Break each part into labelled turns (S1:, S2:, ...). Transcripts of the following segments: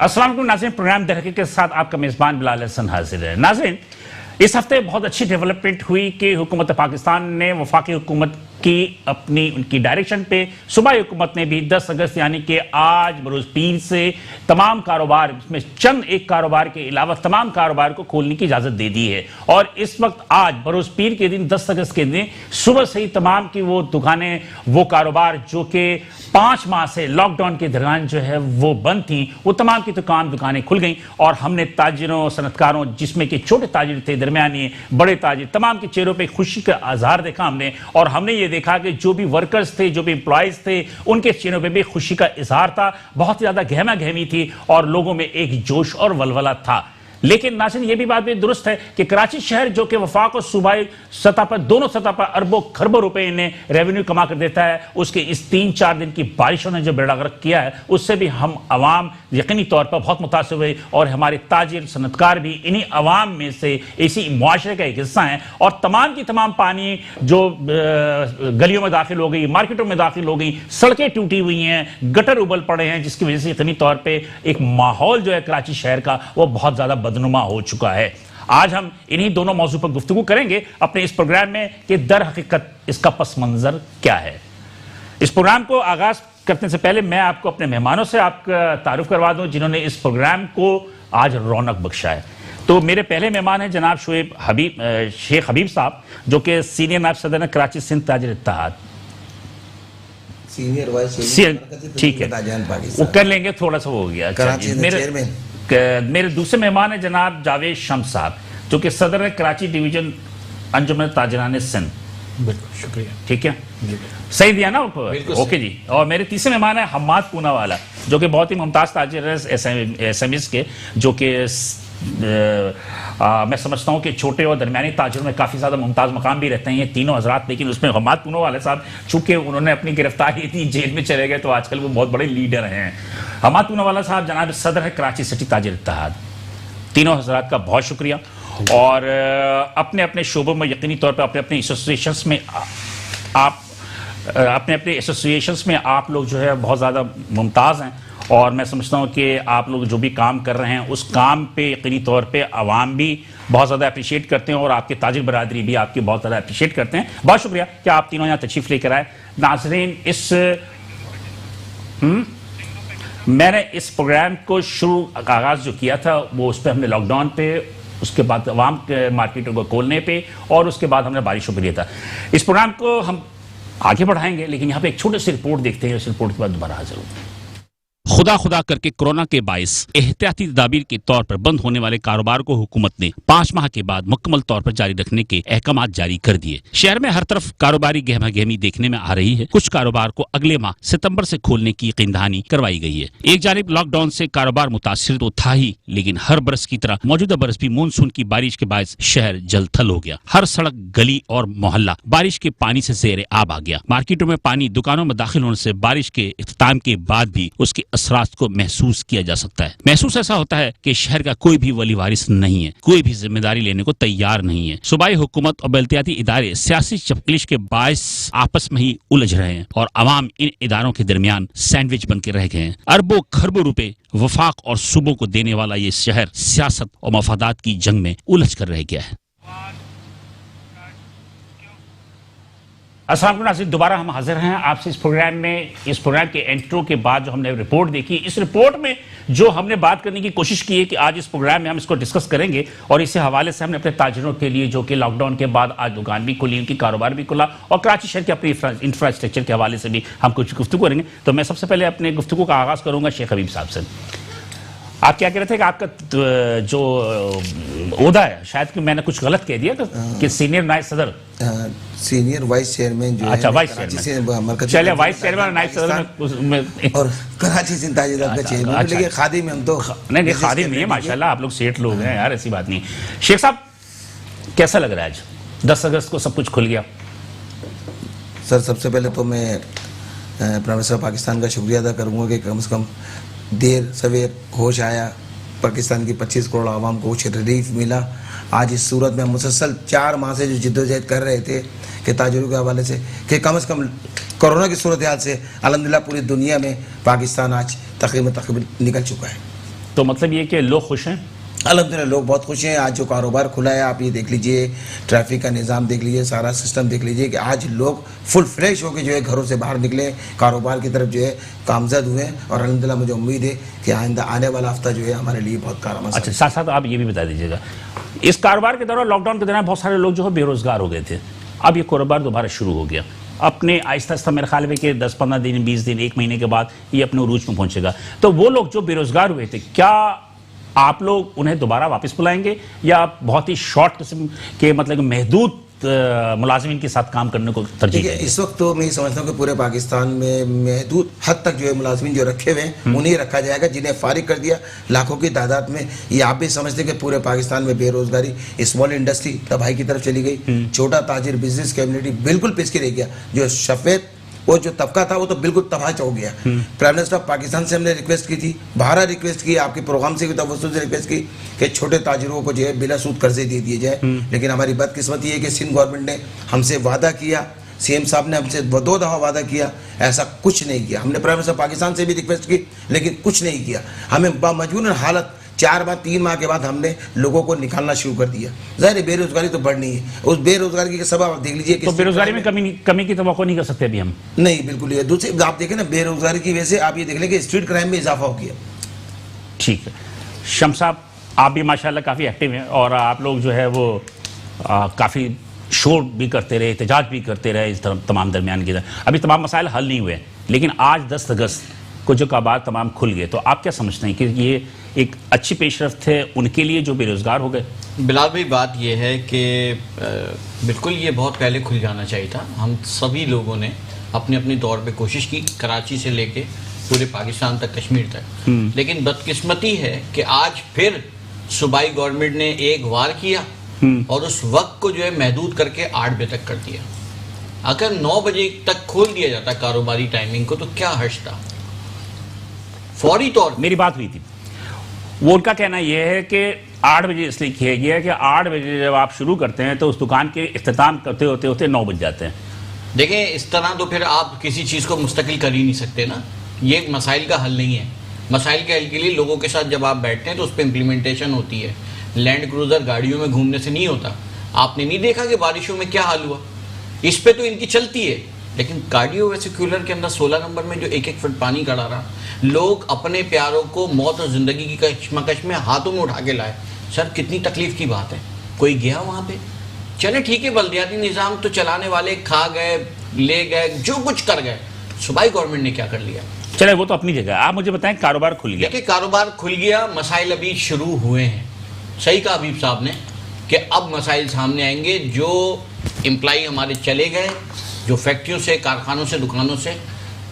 S1: अस्सलाम वालेकुम नाज़रीन, प्रोग्राम दर हकीकत के साथ आपका मेज़बान बिलाल हसन हाजिर है। नाज़रीन, इस हफ्ते बहुत अच्छी डेवलपमेंट हुई कि हुकूमत पाकिस्तान ने वफाकी हुकूमत की उनकी डायरेक्शन पे सूबाई हुकूमत ने भी 10 अगस्त यानी कि आज बरोज़ पीर से तमाम कारोबार, इसमें चंद एक कारोबार के अलावा तमाम कारोबार को खोलने की इजाज़त दे दी है। और इस वक्त आज बरोज़ पीर के दिन 10 अगस्त के दिन सुबह से ही तमाम की वो दुकानें, वो कारोबार जो कि 5 माह से लॉकडाउन के दौरान जो है वो बंद थी, वो तमाम की दुकानें खुल गई। और हमने ताजिरों, सनतकारों, जिसमें कि छोटे ताजिर थे, दरमियानी, बड़े ताजिर, तमाम के चेहरों पे खुशी का आज़ार देखा हमने। और हमने ये देखा कि जो भी वर्कर्स थे, जो भी एम्प्लॉयज़ थे, उनके चेहरों पे भी खुशी का इजहार था। बहुत ज़्यादा गहमा गहमी थी और लोगों में एक जोश और वलवला था। लेकिन नाज़रीन, ये भी बात भी दुरुस्त है कि कराची शहर जो कि वफाक और सूबाई सतह पर, दोनों सतह पर अरबों खरबों रुपए इन्हें रेवेन्यू कमा कर देता है, उसके इस 3-4 दिन की बारिशों ने जो बेड़ा गर्क किया है, उससे भी हम अवाम यकीनी तौर पर बहुत मुतासिर हुए। और हमारे ताजिर, सनतकार भी इन्हीं अवाम में से, इसी मुआशरे का एक हिस्सा हैं। और तमाम की तमाम पानी जो गलियों में दाखिल हो गई, मार्केटों में दाखिल हो गई, सड़कें टूटी हुई हैं, गटर उबल पड़े हैं, जिसकी वजह से यकीनी तौर पर एक माहौल जो है कराची शहर का वो बहुत ज़्यादा बदनुमा हो चुका है। आज हम इन्हीं दोनों मौजू पर गुफ्तगू करेंगे अपने इस प्रोग्राम में कि दर हकीकत इसका पस मंजर क्या है। इस प्रोग्राम को आगाज करने से पहले मैं आपको अपने मेहमानों से आपका तारुफ करवा दूं जिन्होंने इस प्रोग्राम को आज रौनक बख्शा है। तो मेरे पहले मेहमान हैं जनाब शेख हबीब साहब, जो कि सीनियर नायब सदर हैं कराची सिंध ताजिर इत्तेहाद।
S2: सीनियर वाइस,
S1: ठीक है, वो कर लेंगे, थोड़ा सा हो गया। मेरे दूसरे मेहमान है जनाब जावेद शम्स साहब, जो कि सदर है कराची डिवीजन अंजुमन ताजिरान सिंध।
S3: बिल्कुल, शुक्रिया।
S1: ठीक है, सही दिया ना? ओके जी। और मेरे तीसरे मेहमान है हम्माद पूनावाला, जो कि बहुत ही मुमताज ताजिर है एसएमएस के, जो कि मैं समझता हूँ कि छोटे और दरमियानी ताजिरों में काफ़ी ज़्यादा मुमताज़ मकाम भी रहते हैं ये तीनों हजरात। लेकिन उसमें हम्माद पूनावाला साहब, चूँकि उन्होंने अपनी गिरफ्तारी इतनी जेल में चले गए, तो आजकल वो बहुत बड़े लीडर हैं। हम्माद पूनावाला साहब जनाब सदर है कराची सिटी ताजिर इत्तेहाद। तीनों हजरात का बहुत शुक्रिया। और अपने अपने शोबों में यकीनी तौर पर अपने अपने एसोसिएशंस में आप लोग जो है बहुत ज़्यादा मुमताज़ हैं। और मैं समझता हूँ कि आप लोग जो भी काम कर रहे हैं, उस काम पे यकीनी तौर पे आवाम भी बहुत ज़्यादा अप्रिशिएट करते हैं और आपके ताजिर बरादरी भी आपकी बहुत ज़्यादा अप्रिशिएट करते हैं। बहुत शुक्रिया कि आप तीनों यहाँ तशरीफ़ लेकर आए। नाज़रीन, मैंने इस प्रोग्राम को आगाज़ जो किया था वो उस पर हमने लॉकडाउन पे, उसके बाद आवाम के मार्केटों को खोलने पे, और उसके बाद हमने बारिशों पर लिया था। इस प्रोग्राम को हम आगे बढ़ाएंगे, लेकिन यहाँ पे एक छोटी सी रिपोर्ट देखते हैं। इस रिपोर्ट के बाद दोबारा हाजिर होंगे। खुदा करके कोरोना के बाइस एहतियाती तदाबीर के तौर पर बंद होने वाले कारोबार को हुकूमत ने 5 माह के बाद मुकम्मल तौर पर जारी रखने के अहकाम जारी कर दिए। शहर में हर तरफ कारोबारी गहमा गहमी देखने में आ रही है। कुछ कारोबार को अगले माह सितंबर से खोलने की यकीनदहानी करवाई गई है। एक जानिब लॉकडाउन से कारोबार मुतासिर तो था ही, लेकिन हर बरस की तरह मौजूदा बरस भी मानसून की बारिश के बायस शहर जलथल हो गया। हर सड़क, गली और मोहल्ला बारिश के पानी से ज़ेरे आब आ गया। मार्केटों में पानी दुकानों में दाखिल होने से बारिश के इख्तिताम के बाद भी उसके असरात को महसूस किया जा सकता है। महसूस ऐसा होता है कि शहर का कोई भी वली वारिस नहीं है, कोई भी जिम्मेदारी लेने को तैयार नहीं है। सूबाई हुकूमत और बल्दियाती इदारे सियासी चपकलिश के बायस आपस में ही उलझ रहे हैं और अवाम इन इदारों के दरमियान सैंडविच बन के रह गए हैं। अरबों खरबों रुपए वफाक और सूबों को देने वाला ये शहर सियासत और मफादात की जंग में उलझ कर रह गया है। अस्सलाम वालेकुम नाज़रीन, दोबारा हम हाजिर हैं आपसे इस प्रोग्राम में। इस प्रोग्राम के इंट्रो के बाद जो हमने रिपोर्ट देखी, इस रिपोर्ट में जो हमने बात करने की कोशिश की है कि आज इस प्रोग्राम में हम इसको डिस्कस करेंगे। और इसी हवाले से हमने अपने ताजिरों के लिए, जो कि लॉकडाउन के बाद आज दुकान भी खुली, उनकी कारोबार भी खुला, और कराची शहर के अपने इंफ्रास्ट्रक्चर के हवाले से भी हम कुछ गुफ्तगू करेंगे। तो मैं सबसे पहले अपने गुफ्तगू का आगाज़ करूँगा शेख हबीब साहब से। आप क्या कह रहे थे कि आपका जो ओहदा है, शायद कि मैंने कुछ गलत कह दिया कि सीनियर नायब सदर,
S2: सीनियर वाइस चेयरमैन जो
S1: अच्छा, वाइस चेयरमैन, चलिए वाइस चेयरमैन नायब सदर में, और
S2: कराची सिंध ताजिर का चेयरमैन। लेकिन खादिम हम तो
S1: नहीं, खादिम नहीं है, माशाल्लाह आप लोग सेठ लोग हैं यार, ऐसी बात नहीं। शेख साहब, कैसा लग रहा है आज 10 अगस्त को सब कुछ खुल गया?
S2: सर, सबसे पहले तो मैं प्राइम मिनिस्टर पाकिस्तान का शुक्रिया अदा करूँगा कि कम से कम देर सवेर होश आया, पाकिस्तान की 25 करोड़ आवाम को कुछ रिलीफ मिला। आज इस सूरत में मुसलसल 4 माह से जो जिद्दोजहद कर रहे थे कि ताजिरों के हवाले से कि कम कोरोना की सूरत हाल से अल्हम्दुलिल्लाह पूरी दुनिया में पाकिस्तान आज तकरीबन निकल चुका है।
S1: तो मतलब ये कि लोग खुश हैं?
S2: अल्हम्दुलिल्लाह लोग बहुत खुश हैं। आज जो कारोबार खुला है, आप ये देख लीजिए, ट्रैफिक का निज़ाम देख लीजिए, सारा सिस्टम देख लीजिए कि आज लोग फुल फ्रेश होकर जो है घरों से बाहर निकले, कारोबार की तरफ जो है कामज़द हुए हैं। और अल्हम्दुलिल्लाह मुझे उम्मीद है कि आइंदा आने वाला हफ्ता जो है हमारे लिए बहुत कारआमद।
S1: अच्छा, साथ साथ आप ये भी बता दीजिएगा, इस कारोबार के दौरान, लॉकडाउन के दौरान बहुत सारे लोग जो है बेरोजगार हो गए थे, अब ये कारोबार दोबारा शुरू हो गया, अपने आहिस्ता आहिस्ता मेरे ख्याल में कि 10-15 दिन, 20 दिन, 1 महीने के बाद ये अपने उरूज में पहुंचेगा। तो वो लोग जो बेरोजगार हुए थे, क्या आप लोग उन्हें दोबारा वापस बुलाएंगे या बहुत ही शॉर्ट किस्म के मतलब महदूद मुलाजिमीन के साथ काम करने को तरजीह
S2: देखिए,
S1: देंगे?
S2: इस वक्त तो मैं समझता हूँ कि पूरे पाकिस्तान में महदूद हद तक जो है मुलाजिमीन जो रखे हुए हैं उन्हें रखा जाएगा, जिन्हें फारिग कर दिया लाखों की तादाद में। ये आप भी समझते हैं कि पूरे पाकिस्तान में बेरोजगारी, स्मॉल इंडस्ट्री तबाही की तरफ चली गई, छोटा ताजिर बिजनेस कम्युनिटी बिल्कुल पिछड़ी रह गया। जो सफेद वो जो तबका था वो तो बिल्कुल तबाह हो गया। प्राइम मिनिस्टर ऑफ पाकिस्तान से हमने रिक्वेस्ट की थी, बाहर रिक्वेस्ट की, आपके प्रोग्राम से भी तवज्जो से रिक्वेस्ट की कि छोटे ताजिरों को जो है बिला सूद कर्जे दे दिए जाए। लेकिन हमारी बदकिस्मती है कि सिंध गवर्नमेंट ने हमसे वादा किया, सीएम साहब ने हमसे 2 दफ़ा वादा किया, ऐसा कुछ नहीं किया। हमने प्राइम मिनिस्टर पाकिस्तान से भी रिक्वेस्ट की, लेकिन कुछ नहीं किया। हमें बामजबूरन हालत 3 माह के बाद हमने लोगों को निकालना शुरू कर दिया। ज़ाहिर है बेरोजगारी तो बढ़नी है, उस बेरोजगारी के सबब आप देख लीजिए कि
S1: तो बेरोजगारी में कमी की तवक्को नहीं कर सकते अभी हम?
S2: नहीं, बिल्कुल ये दूसरी आप देखें ना, बेरोजगारी की वजह से आप ये देख लें कि स्ट्रीट क्राइम में इजाफा हो गया।
S1: ठीक है शम्स साहब, आप भी माशाल्लाह काफ़ी एक्टिव हैं और आप लोग जो है वो काफ़ी शोर भी करते रहे, एहतजाज भी करते रहे इस तमाम दरमियान की। अभी तमाम मसाइल हल नहीं हुए, लेकिन आज 10 अगस्त को जो कारोबार तमाम खुल गए, तो आप क्या समझते हैं कि ये एक अच्छी पेशरफ्त है उनके लिए जो बेरोजगार हो गए?
S3: बिलाल भाई, बात यह है कि बिल्कुल ये बहुत पहले खुल जाना चाहिए था। हम सभी लोगों ने अपने अपने तौर पे कोशिश की, कराची से लेके पूरे पाकिस्तान तक, कश्मीर तक। लेकिन बदकिस्मती है कि आज फिर सूबाई गवर्नमेंट ने एक वार किया और उस वक्त को जो है महदूद करके 8 बजे तक कर दिया। अगर 9 बजे तक खोल दिया जाता कारोबारी टाइमिंग को तो क्या हर्ष था। फौरी तौर
S1: मेरी बात हुई थी, वो उनका कहना यह है कि 8 बजे इसलिए किया गया कि 8 बजे जब आप शुरू करते हैं तो उस दुकान के इख्तिताम करते होते होते 9 बज जाते हैं।
S3: देखें, इस तरह तो फिर आप किसी चीज़ को मुस्तकिल कर ही नहीं सकते ना। ये मसाइल का हल नहीं है। मसाइल के हल के लिए लोगों के साथ जब आप बैठते हैं तो उस पर इम्प्लीमेंटेशन होती है। लैंड क्रूज़र गाड़ियों में घूमने से नहीं होता। आपने नहीं देखा कि बारिशों में क्या हाल हुआ, इस पे तो इनकी चलती है। लेकिन कार्डियोवेस्कुलर के अंदर 16 नंबर में जो 1-1 फुट पानी खड़ा रहा, लोग अपने प्यारों को मौत और ज़िंदगी की कश्मकश में हाथों में उठा के लाए। सर, कितनी तकलीफ़ की बात है। कोई गया वहाँ पे? चले ठीक है, बल्दियाती निज़ाम तो चलाने वाले खा गए, ले गए, जो कुछ कर गए। सूबाई गवर्नमेंट ने क्या कर लिया?
S1: चले वो तो अपनी जगह। आप मुझे बताएं, कारोबार खुल गया।
S3: देखिए, कारोबार खुल गया, मसाइल अभी शुरू हुए हैं। सही कहा हबीब साहब ने कि अब मसाइल सामने आएंगे। जो एम्प्लॉई हमारे चले गए, जो फैक्ट्रियों से, कारखानों से, दुकानों से,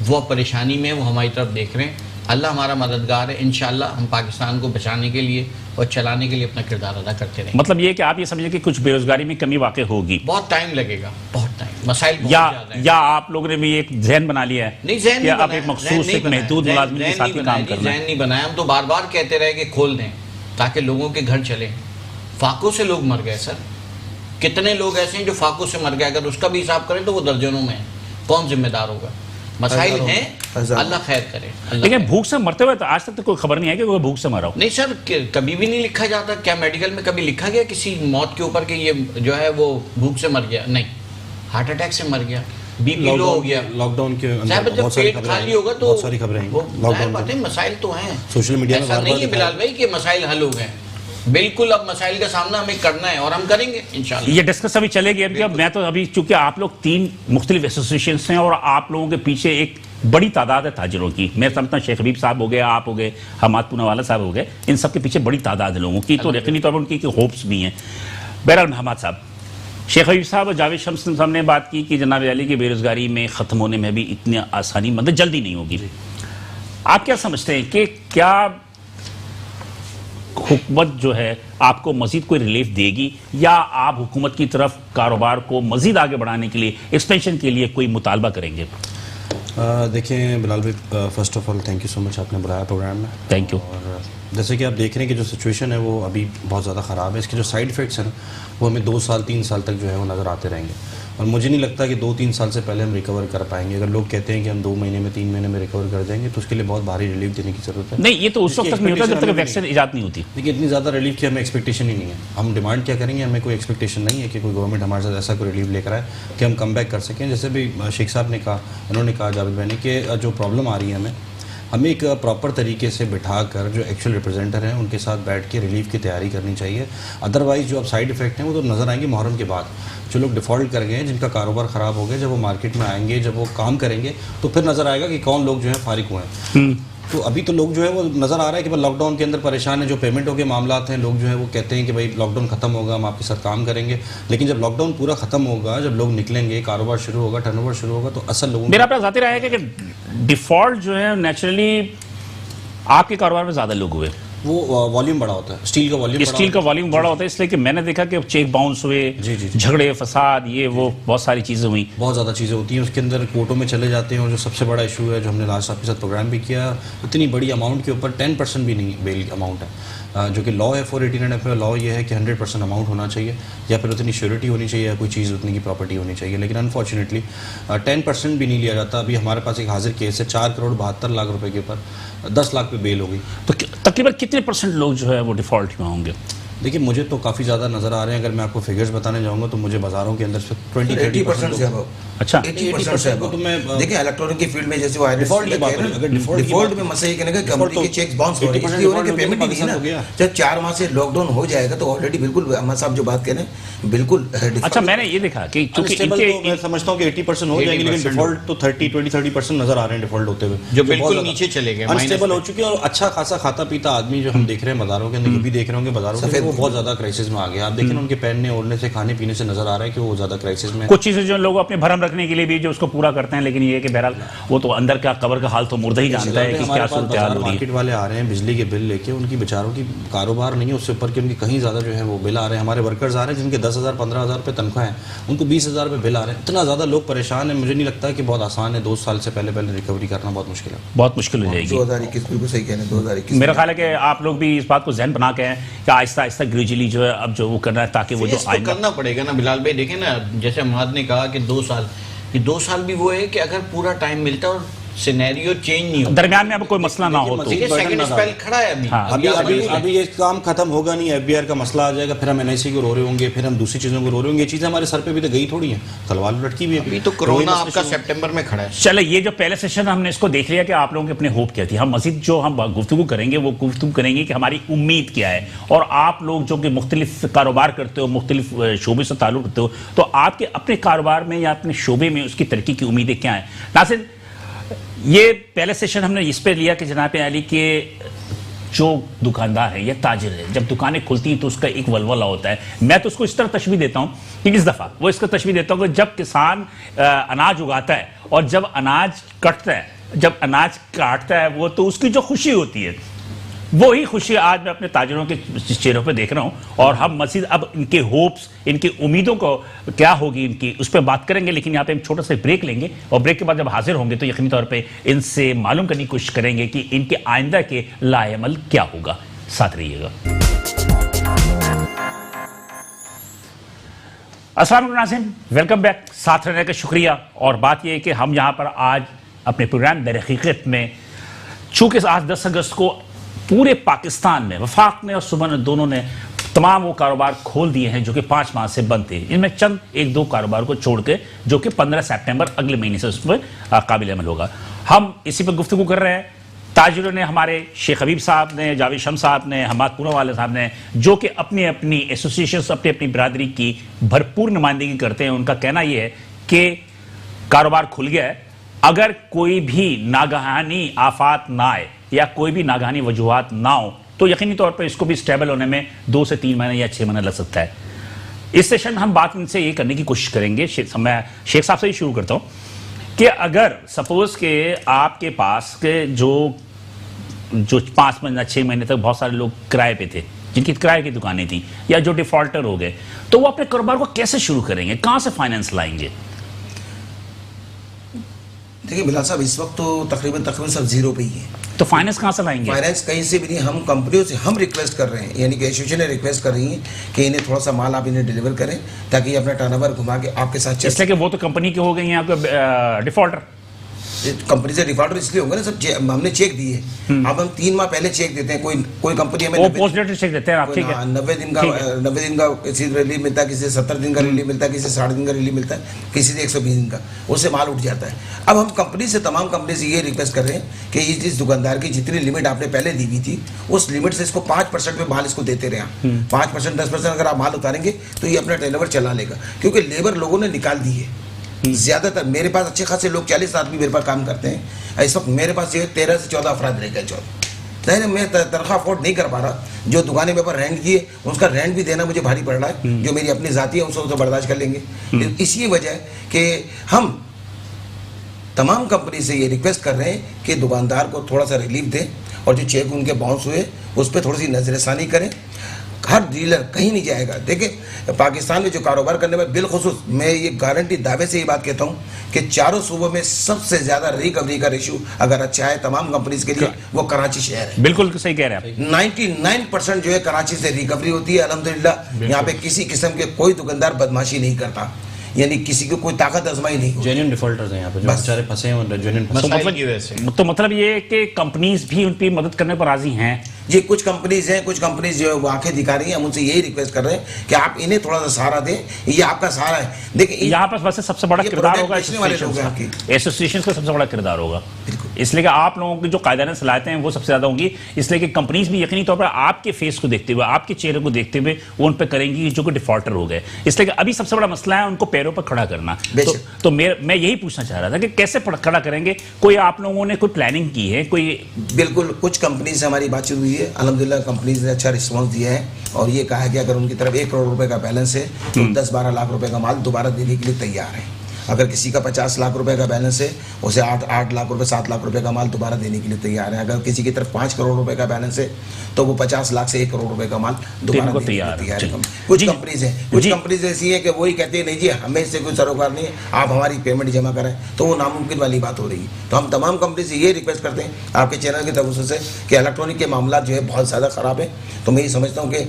S3: वो परेशानी में, वो हमारी तरफ देख रहे हैं। अल्लाह हमारा मददगार है। इंशाअल्लाह हम पाकिस्तान को बचाने के लिए और चलाने के लिए अपना किरदार अदा करते रहेंगे।
S1: मतलब ये कि आप ये समझें कि कुछ बेरोजगारी में कमी वाकई होगी,
S3: बहुत टाइम लगेगा, बहुत टाइम। मसाइल बहुत
S1: या
S3: ज़्यादा हैं।
S1: या आप लोगों ने भी एक जहन बना लिया है?
S3: नहीं, जहन
S1: कि
S3: नहीं
S1: आप
S3: बनाया,
S1: एक
S3: जहन
S1: मखसूस,
S3: नहीं
S1: एक
S3: बनाया,
S1: महदूद
S3: जहन-
S1: मुलाजमिन के
S3: जहन
S1: साथ
S3: नहीं
S1: ही
S3: बनाया
S1: काम
S3: जी,
S1: करना है।
S3: जहन नहीं बनाया। हम तो बार बार कहते रहे कि खोल दें ताकि लोगों के घर चले। फाकों से लोग मर गए सर। कितने लोग ऐसे हैं जो फाकों से मर गए? अगर उसका भी हिसाब करें तो वो दर्जनों में है। कौन जिम्मेदार होगा? मसाइल हैं, अल्लाह खैर करे।
S1: लेकिन भूख से मरते हुए तो आज तक तो कोई खबर नहीं है कि कोई भूख से मरा हो।
S3: नहीं सर, कभी भी नहीं लिखा जाता। क्या मेडिकल में कभी लिखा गया किसी मौत के ऊपर कि ये जो है वो भूख से मर गया? नहीं, हार्ट अटैक से मर गया, बीपी लो हो गया।
S4: लॉकडाउन के अंदर
S3: साहब, जब
S4: बहुत सारी
S3: पेट
S4: खबरें
S3: खाली
S4: आई,
S3: होगा तो
S4: बहुत सारी खबरें आई
S3: वो
S4: लॉकडाउन
S3: बात है,
S4: के।
S3: मसाइल तो हैं।
S4: सोशल मीडिया में
S3: ऐसा
S4: बार-बार
S3: नहीं है बिलाल भाई कि मसाइल हल हो गए। बिल्कुल, अब मसाइल का सामना हमें करना है और हम करेंगे इंशाल्लाह।
S1: ये डिस्कस अभी चलेगी। अभी अब मैं तो अभी, चूंकि आप लोग 3 मुख्तलिफ एसोसिएशन हैं और आप लोगों के पीछे एक बड़ी तादाद है ताजिरों की। मैं समझता हूँ शेख हबीब साहब हो गए, आप हो गए, हमाद पूनावाला साहब हो गए, इन सब के पीछे बड़ी तादाद है लोगों की। तो यकीनी तौर पर उनकी होप्स भी हैं। बहरहाल हमाद साहब, शेख हबीब साहब और जावेद शम्स साहब ने बात की कि जनाब अली की बेरोजगारी में ख़त्म होने में भी इतनी आसानी, मतलब जल्दी नहीं होगी। आप क्या समझते हैं कि क्या हुकूमत जो है आपको मजीद कोई रिलीफ देगी, या आप हुकूमत की तरफ कारोबार को मजीद आगे बढ़ाने के लिए, एक्सपेंशन के लिए कोई मुतालबा करेंगे?
S4: देखिए बिलाल भाई, first of all thank you so much, आपने बुलाया प्रोग्राम में।
S1: Thank you.
S4: और जैसे कि आप देख रहे हैं कि जो सिचुएशन है वो अभी बहुत ज़्यादा ख़राब है। इसके जो साइड इफ़ेक्ट्स हैं ना वो हमें 2 साल 3 साल तक जो है वो नज़र आते रहेंगे, और मुझे नहीं लगता कि 2-3 साल से पहले हम रिकवर कर पाएंगे। अगर लोग कहते हैं कि हम 2 महीने में 3 महीने में रिकवर कर जाएंगे तो उसके लिए बहुत भारी रिलीफ देने की ज़रूरत है।
S1: नहीं, ये तो उस वक्त तक नहीं होता जब तक वैक्सीन ईजाद नहीं होती।
S4: देखिए इतनी ज़्यादा रिलीफ की हमें एक्सपेक्टेशन ही नहीं है। हम डिमांड क्या करेंगे, हमें कोई एक्सपेक्टेशन नहीं है कि कोई गवर्नमेंट हमारे साथ ऐसा कोई रिलीफ लेकर आए कि हम कम बैक कर सकें। जैसे भी शेख साहब ने कहा, उन्होंने कहा जावेद भाई ने कि जो प्रॉब्लम आ रही है हमें एक प्रॉपर तरीके से बिठाकर जो एक्चुअल रिप्रेजेंटर हैं उनके साथ बैठ के रिलीफ की तैयारी करनी चाहिए। अदरवाइज़ जो अब साइड इफ़ेक्ट हैं वो तो नज़र आएंगे मुहर्रम के बाद। जो लोग डिफ़ॉल्ट कर गए हैं, जिनका कारोबार ख़राब हो गया, जब वो मार्केट में आएंगे, जब वो काम करेंगे तो फिर नज़र आएगा कि कौन लोग जो है फारिग हुए हैं। तो अभी तो लोग जो है वो नज़र आ रहा है कि लॉकडाउन के अंदर परेशान है, जो पेमेंटों के मामलात हैं, लोग जो है वो कहते हैं कि भाई लॉकडाउन ख़त्म होगा, हम आपके साथ काम करेंगे। लेकिन जब लॉकडाउन पूरा ख़त्म होगा, जब लोग निकलेंगे, कारोबार शुरू होगा, टर्नओवर शुरू होगा, तो असल लोगों
S1: मेरा अपना ज़ाती राय है कि डिफ़ॉल्ट जो है नेचुरली आपके कारोबार में ज़्यादा लोग हुए,
S4: वो वॉल्यूम बड़ा होता है, स्टील का वॉल्यूम
S1: बड़ा होता है, इसलिए कि मैंने देखा कि चेक बाउंस हुए, झगड़े फसाद, ये वो बहुत सारी चीज़ें हुई,
S4: बहुत ज़्यादा चीज़ें होती हैं। उसके अंदर कोर्टों में चले जाते हैं, और जो सबसे बड़ा इशू है जो हमने लास्ट आपके साथ प्रोग्राम भी किया, इतनी बड़ी अमाउंट के ऊपर 10% भी नहीं बेल अमाउंट है, जो कि लॉ है 489 एफ में। लॉ ये है कि 100% अमाउंट होना चाहिए, या फिर उतनी श्योरिटी होनी चाहिए, या कोई चीज़ उतनी की प्रॉपर्टी होनी चाहिए। लेकिन अनफॉर्चुनेटली 10% भी नहीं लिया जाता। अभी हमारे पास एक हाजिर केस है 4 करोड़ 72 लाख रुपए के ऊपर 10 लाख पे बेल हो गई।
S1: तो तकरीबन कितने % लोग जो है वो डिफ़ॉल्ट में होंगे?
S4: देखिए मुझे तो काफ़ी ज़्यादा नज़र आ रहे हैं। अगर मैं आपको फिगर्स बताने जाऊँगा तो मुझे बाज़ारों के अंदर से
S2: 80% से अब।
S1: अच्छा,
S2: 80% से अब।
S4: तो मैं
S2: देखिए इलेक्ट्रॉनिक की फील्ड में जैसे वो
S4: डिफॉल्ट की बात करें, अगर
S2: डिफॉल्ट में मसला ये कहने का कंपनी के चेक्स बाउंस हो रहे हैं, इसलिए हो रहे हैं कि पेमेंट ही नहीं है ना। जब 4 माह से लॉकडाउन हो जाएगा तो ऑलरेडी बिल्कुल अहमद साहब जो बात कह रहे हैं बिल्कुल।
S1: अच्छा, मैंने ये देखा कि चूंकि
S4: मैं समझता हूँ कि 80% हो जाएंगे, लेकिन डिफॉल्ट तो 30-20-30% नज़र आ रहे हैं डिफॉल्ट होते हुए,
S3: जो बिल्कुल नीचे चले गए,
S4: अनस्टेबल हो चुके हैं। और अच्छा खासा खाता पीता आदमी जो हम देख रहे हैं बाजारों के अंदर, ये भी देख रहे होंगे बाजारों में, वो बहुत ज़्यादा क्राइसिस में आ गया। आप देखें उनके पहनने ओढ़ने से, खाने पीने से नजर आ रहा है कि वो ज़्यादा क्राइसिस में।
S1: कुछ चीज़ें जो लोग अपने भरम रखने के लिए भी जो उसको पूरा करते हैं, लेकिन ये है कि बहरहाल वो तो अंदर का कबर का हाल तो मुर्दा ही जानता है कि क्या सूरत हाल हो रही है।
S4: मार्केट वाले आ रहे हैं बिजली के बिल लेके, उनकी बेचारों की कारोबार नहीं है, उससे ऊपर के उनकी कहीं ज़्यादा जो है वो बिल आ रहे हैं। हमारे वर्कर्स आ रहे हैं जिनके 10,000 15,000 रुपये तनख्वाह है, उनको 20,000 रुपये बिल आ रहे हैं। इतना ज़्यादा लोग परेशान है, मुझे नहीं लगता कि बहुत आसान है। 2 साल से पहले रिकवरी करना बहुत मुश्किल है,
S1: बहुत मुश्किल हो जाएगी।
S2: 2021 बिल्कुल सही कहने 2021
S1: मेरा ख्याल है कि आप लोग भी इस बात को जहन बना के हैं कि आहिस्ता आहिस्ता ग्रेजुअली जो है अब जो वो करना है, ताकि वो जो
S3: करना पड़ेगा ना बिलाल भाई। देखें ना, जैसे अहमद ने कहा कि 2 साल, ये 2 साल भी वो है कि अगर पूरा टाइम मिलता है और सिनेरियो चेंज नहीं होता,
S1: दरमियान में अब कोई मसला ना हो तो
S3: सेकंड स्पेल खड़ा है अभी।
S1: हाँ,
S4: अभी ये काम खत्म होगा नहीं, एफबीआर का मसला आ जाएगा, फिर हम एनआईसी को रो रहे होंगे, फिर हम दूसरी चीज़ों को रो रहे होंगे। ये चीज़ें हमारे सर पे भी तो गई थोड़ी हैं, तलवार लटकी भी
S3: अभी तो कोरोना आपका सितंबर में खड़ा है।
S1: चले, ये जो पहले सेशन हमने इसको देख लिया कि आप लोगों के अपने होप क्या थी। हम मजीद जो हम गुफ्तगू करेंगे वो गुफ्तगू करेंगे कि हमारी उम्मीद क्या है, और आप लोग जो कि मुख्तलिफ कारोबार करते हो, मुख्तलिफ शोबे से ताल्लुक़ रखते हो, तो आपके अपने कारोबार में या अपने शोबे में उसकी तरक्की की उम्मीदें क्या हैं। नाज़रीन, ये पहले सेशन हमने इस पे लिया कि जनाब अली के जो दुकानदार है या ताजिर है, जब दुकानें खुलती हैं तो उसका एक वलवला होता है। मैं तो उसको इस तरह तशबीह देता हूँ कि इस दफ़ा वो इसका तशबीह देता हूँ कि जब किसान अनाज उगाता है और जब अनाज कटता है, जब अनाज काटता है वो, तो उसकी जो खुशी होती है वही खुशी आज मैं अपने ताजिरों के चेहरों पे देख रहा हूँ। और हम मज़ीद अब इनके होप्स, इनकी उम्मीदों को क्या होगी इनकी, उस पर बात करेंगे। लेकिन यहाँ पे हम छोटा सा ब्रेक लेंगे, और ब्रेक के बाद जब हाजिर होंगे तो यकीनी तौर पे इनसे मालूम करने की कोशिश करेंगे कि इनके आइंदा के लाएअमल क्या होगा। साथ रहिएगा। अस्सलाम वालेकुम नाज़रीन, वेलकम बैक। साथ रहने का शुक्रिया। और बात यह है कि हम यहाँ पर आज अपने प्रोग्राम दर हकीकत में, चूँकि आज 10 अगस्त को पूरे पाकिस्तान में वफाक ने और सुबह ने दोनों ने तमाम वो कारोबार खोल दिए हैं जो कि 5 माह से बंद थे। इनमें चंद 1-2 कारोबार को छोड़ के जो कि 15 सितंबर अगले महीने से उस पर काबिल अमल होगा। हम इसी पर गुफ्तगू कर रहे हैं। ताजिरों ने, हमारे शेख हबीब साहब ने, जावेद शम साहब ने, हमाद पूना वाले साहब ने, जो कि अपनी अपनी एसोसिएशन, अपनी अपनी बिरादरी की भरपूर नुमाइंदगी करते हैं, उनका कहना यह है कि कारोबार खुल गया है। अगर कोई भी नागहानी आफात ना आए या कोई भी नागहानी वजूहात ना हो तो यकीनी तौर पर इसको भी स्टेबल होने में 2 से 3 महीने या 6 महीने लग सकता है। इस सेशन में हम बात इनसे ये करने की कोशिश करेंगे। मैं शेख साहब से ही शुरू करता हूँ कि अगर सपोज के आपके पास के जो 5 महीने 6 महीने तक बहुत सारे लोग किराए पे थे, जिनकी किराए की दुकानें थी, या जो डिफॉल्टर हो गए, तो वो अपने कारोबार को कैसे शुरू करेंगे, कहाँ से फाइनेंस लाएंगे?
S2: देखिए बिलाल साहब, इस वक्त तो तकरीबन सब जीरो पे ही है।
S1: तो फाइनेंस कहाँ से लाएंगे?
S2: फाइनेंस कहीं से भी नहीं। हम कंपनियों से हम रिक्वेस्ट कर रहे हैं, यानी कि एसोसिएशन रिक्वेस्ट कर रही है कि इन्हें थोड़ा सा माल आप इन्हें डिलीवर करें ताकि ये अपना टर्नओवर घुमा के आपके साथ चल।
S1: इसलिए कि वो तो कंपनी के हो गई हैं आपके डिफॉल्टर।
S2: कंपनी से डिफॉल्टर इसलिए होगा ना, सब हमने चेक दिए। अब हम 3 माह पहले चेक देते हैं। कोई कंपनी हमें
S1: वो पोस्ट डेटेड चेक देते हैं आप, ठीक है?
S2: 90 दिन का किसी रिलीफ मिलता है, किसी से 70 दिन का रिलीफ मिलता है, किसी से 60 दिन का रिलीफ मिलता है, किसी से 120 दिन का, उससे माल उठ जाता है। अब हम तमाम कंपनी से ये रिक्वेस्ट कर रहे हैं कि इस दुकानदार की जितनी लिमिट आपने पहले दी हुई थी, उस लिमिट से इसको 5% पे माल इसको देते रहे। 5% 10% अगर आप माल उतारेंगे तो ये अपना टर्नओवर चला लेगा, क्योंकि लेबर लोगों ने निकाल दी है ज्यादातर। मेरे पास अच्छे खासे लोग 40 आदमी मेरे पास काम करते हैं। इस वक्त मेरे पास ये 13 से 14 अफराद रह गए। 14 मैं तनख्वाह अफोर्ड नहीं कर पा रहा। जो दुकानें मेरे पर रेंट की है उसका रेंट भी देना मुझे भारी पड़ रहा है। जो मेरी अपनी जाती है उसको तो बर्दाश्त कर लेंगे। इसी वजह कि हम तमाम कंपनी से ये रिक्वेस्ट कर रहे हैं कि दुकानदार को थोड़ा सा रिलीफ दें और जो चेक उनके बाउंस हुए उस पर थोड़ी सी नजरसानी करें। हर डीलर कहीं नहीं जाएगा। देखिए पाकिस्तान में जो कारोबार करने में बिलखुसूस मैं ये गारंटी दावे से ये बात कहता हूँ कि चारों सूबों में सबसे ज्यादा रिकवरी का रेशियो अगर अच्छा है तमाम कंपनीज के लिए वो कराची शहर है।
S1: बिल्कुल सही कह रहे हैं आप।
S2: 99% जो है कराची से रिकवरी होती है अल्हम्दुलिल्लाह। यहाँ पे किसी किस्म के कोई दुकानदार बदमाशी नहीं करता, यानी किसी को कोई ताकत आजमाई नहीं होती।
S4: जेन्युइन डिफॉल्टर्स हैं यहाँ पे जो बेचारे फंसे हैं और जेन्युइन
S1: तो मतलब ये कि कंपनीज भी उनकी मदद करने पर राजी हैं।
S2: ये कुछ कंपनीज हैं, कुछ कंपनीज जो वो आंखें दिखा रही हैं। हम उनसे यही रिक्वेस्ट कर रहे हैं कि आप इन्हें थोड़ा सा सहारा दें। ये आपका सहारा है। देखिए
S1: यहाँ पर वैसे सबसे बड़ा किरदार होगा
S2: एसोसिएशन
S1: एसोसिएशन का सबसे बड़ा किरदार होगा, इसलिए कि आप लोगों की जो कायदाना सलाहियतें हैं वो सबसे ज्यादा होंगी। इसलिए कि कंपनीज भी यकीनी तौर पर आपके फेस को देखते हुए, आपके चेहरे को देखते हुए वो उन पर करेंगी जो कि डिफॉल्टर हो गए। इसलिए कि अभी सबसे बड़ा मसला है उनको पैरों पर खड़ा करना। तो मैं यही पूछना चाह रहा था कि कैसे खड़ा करेंगे? कोई आप लोगों ने कोई प्लानिंग की है? कोई
S2: बिल्कुल कुछ कंपनी से हमारी बातचीत हुई है, अल्हम्दुलिल्लाह कंपनीज ने अच्छा रिस्पॉन्स दिया है और ये कहा है कि अगर उनकी तरफ 1 करोड़ रुपए का बैलेंस है तो 10-12 लाख रुपए का माल दोबारा देने के लिए तैयार है। अगर किसी का 50 लाख रुपए का बैलेंस है उसे 8 लाख रुपए 7 लाख रुपए का माल दोबारा देने के लिए तैयार है। अगर किसी की तरफ 5 करोड़ रुपए का बैलेंस है तो वो 50 लाख से 1 करोड़ रुपए का माल दोबारा देने के लिए तैयार है। कुछ कंपनीज हैं, कुछ कंपनीज ऐसी हैं कि वही कहती है नहीं जी हमें इससे कोई सरोकार नहीं है, आप हमारी पेमेंट जमा करें, तो वो नामुमकिन वाली बात हो रही है। तो हम तमाम कंपनी से ये रिक्वेस्ट करते हैं आपके चैनल की तरफ से कि इलेक्ट्रॉनिक के मामला जो है बहुत ज़्यादा ख़राब है। तो मैं ये समझता हूँ कि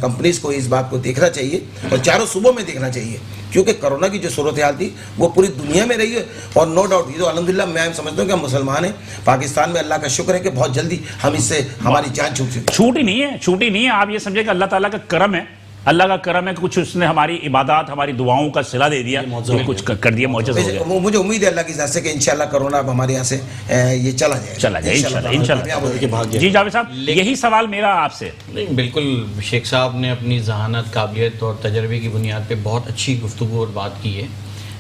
S2: कंपनीज को इस बात को देखना चाहिए और चारों सूबों में देखना चाहिए, क्योंकि कोरोना की जो सूरत हाल थी वो पूरी दुनिया में रही है। और नो डाउट ये तो अल्हम्दुलिल्लाह मैं समझता हूँ कि हम मुसलमान हैं, पाकिस्तान में अल्लाह का शुक्र है कि बहुत जल्दी हम इससे हमारी जान छूटी नहीं है। आप ये समझे कि अल्लाह ताला का करम है, अल्लाह का करम है कि कुछ उसने हमारी इबादत, हमारी दुआओं का सिला दे दिया, तो कुछ कर दिया, मौजूद हो गया। मुझे उम्मीद है अल्लाह की ज़ात से कि इंशाल्लाह कोरोना अब हमारे यहाँ से ये चला जाए
S1: इंशाल्लाह। जी जावेद साहब, यही सवाल मेरा आपसे।
S3: नहीं बिल्कुल, शेख साहब ने अपनी जहानत, काबिलियत और तजर्बे की बुनियाद पे बहुत अच्छी गुफ्तगू और बात की है।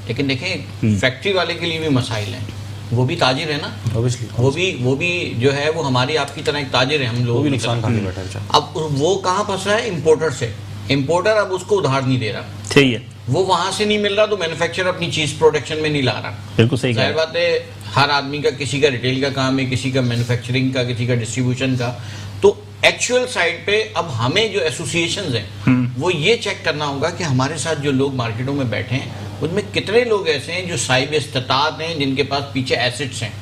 S3: लेकिन देखें फैक्ट्री वाले के लिए भी मसाइल हैं, वो भी ताजिर है ना, वो भी जो है वो हमारी आपकी तरह एक ताजिर है। हम लोग
S4: नुकसान खाने बैठा है।
S3: अब वो कहाँ फंस रहा है? इम्पोर्टर से। इम्पोर्टर अब उसको उधार नहीं दे रहा,
S1: सही है,
S3: वो वहां से नहीं मिल रहा तो मैन्युफैक्चरर अपनी चीज प्रोडक्शन में नहीं ला रहा।
S1: बिल्कुल सही,
S3: जाहिर बात है हर आदमी का, किसी का रिटेल का काम है, किसी का मैन्युफैक्चरिंग का, किसी का डिस्ट्रीब्यूशन का। तो एक्चुअल साइड पे अब हमें जो एसोसिएशंस हैं वो ये चेक करना होगा कि हमारे साथ जो लोग मार्केटों में बैठे हैं उनमें कितने लोग ऐसे हैं जो साहिब इस्तात हैं, जिनके पास पीछे एसेट्स हैं।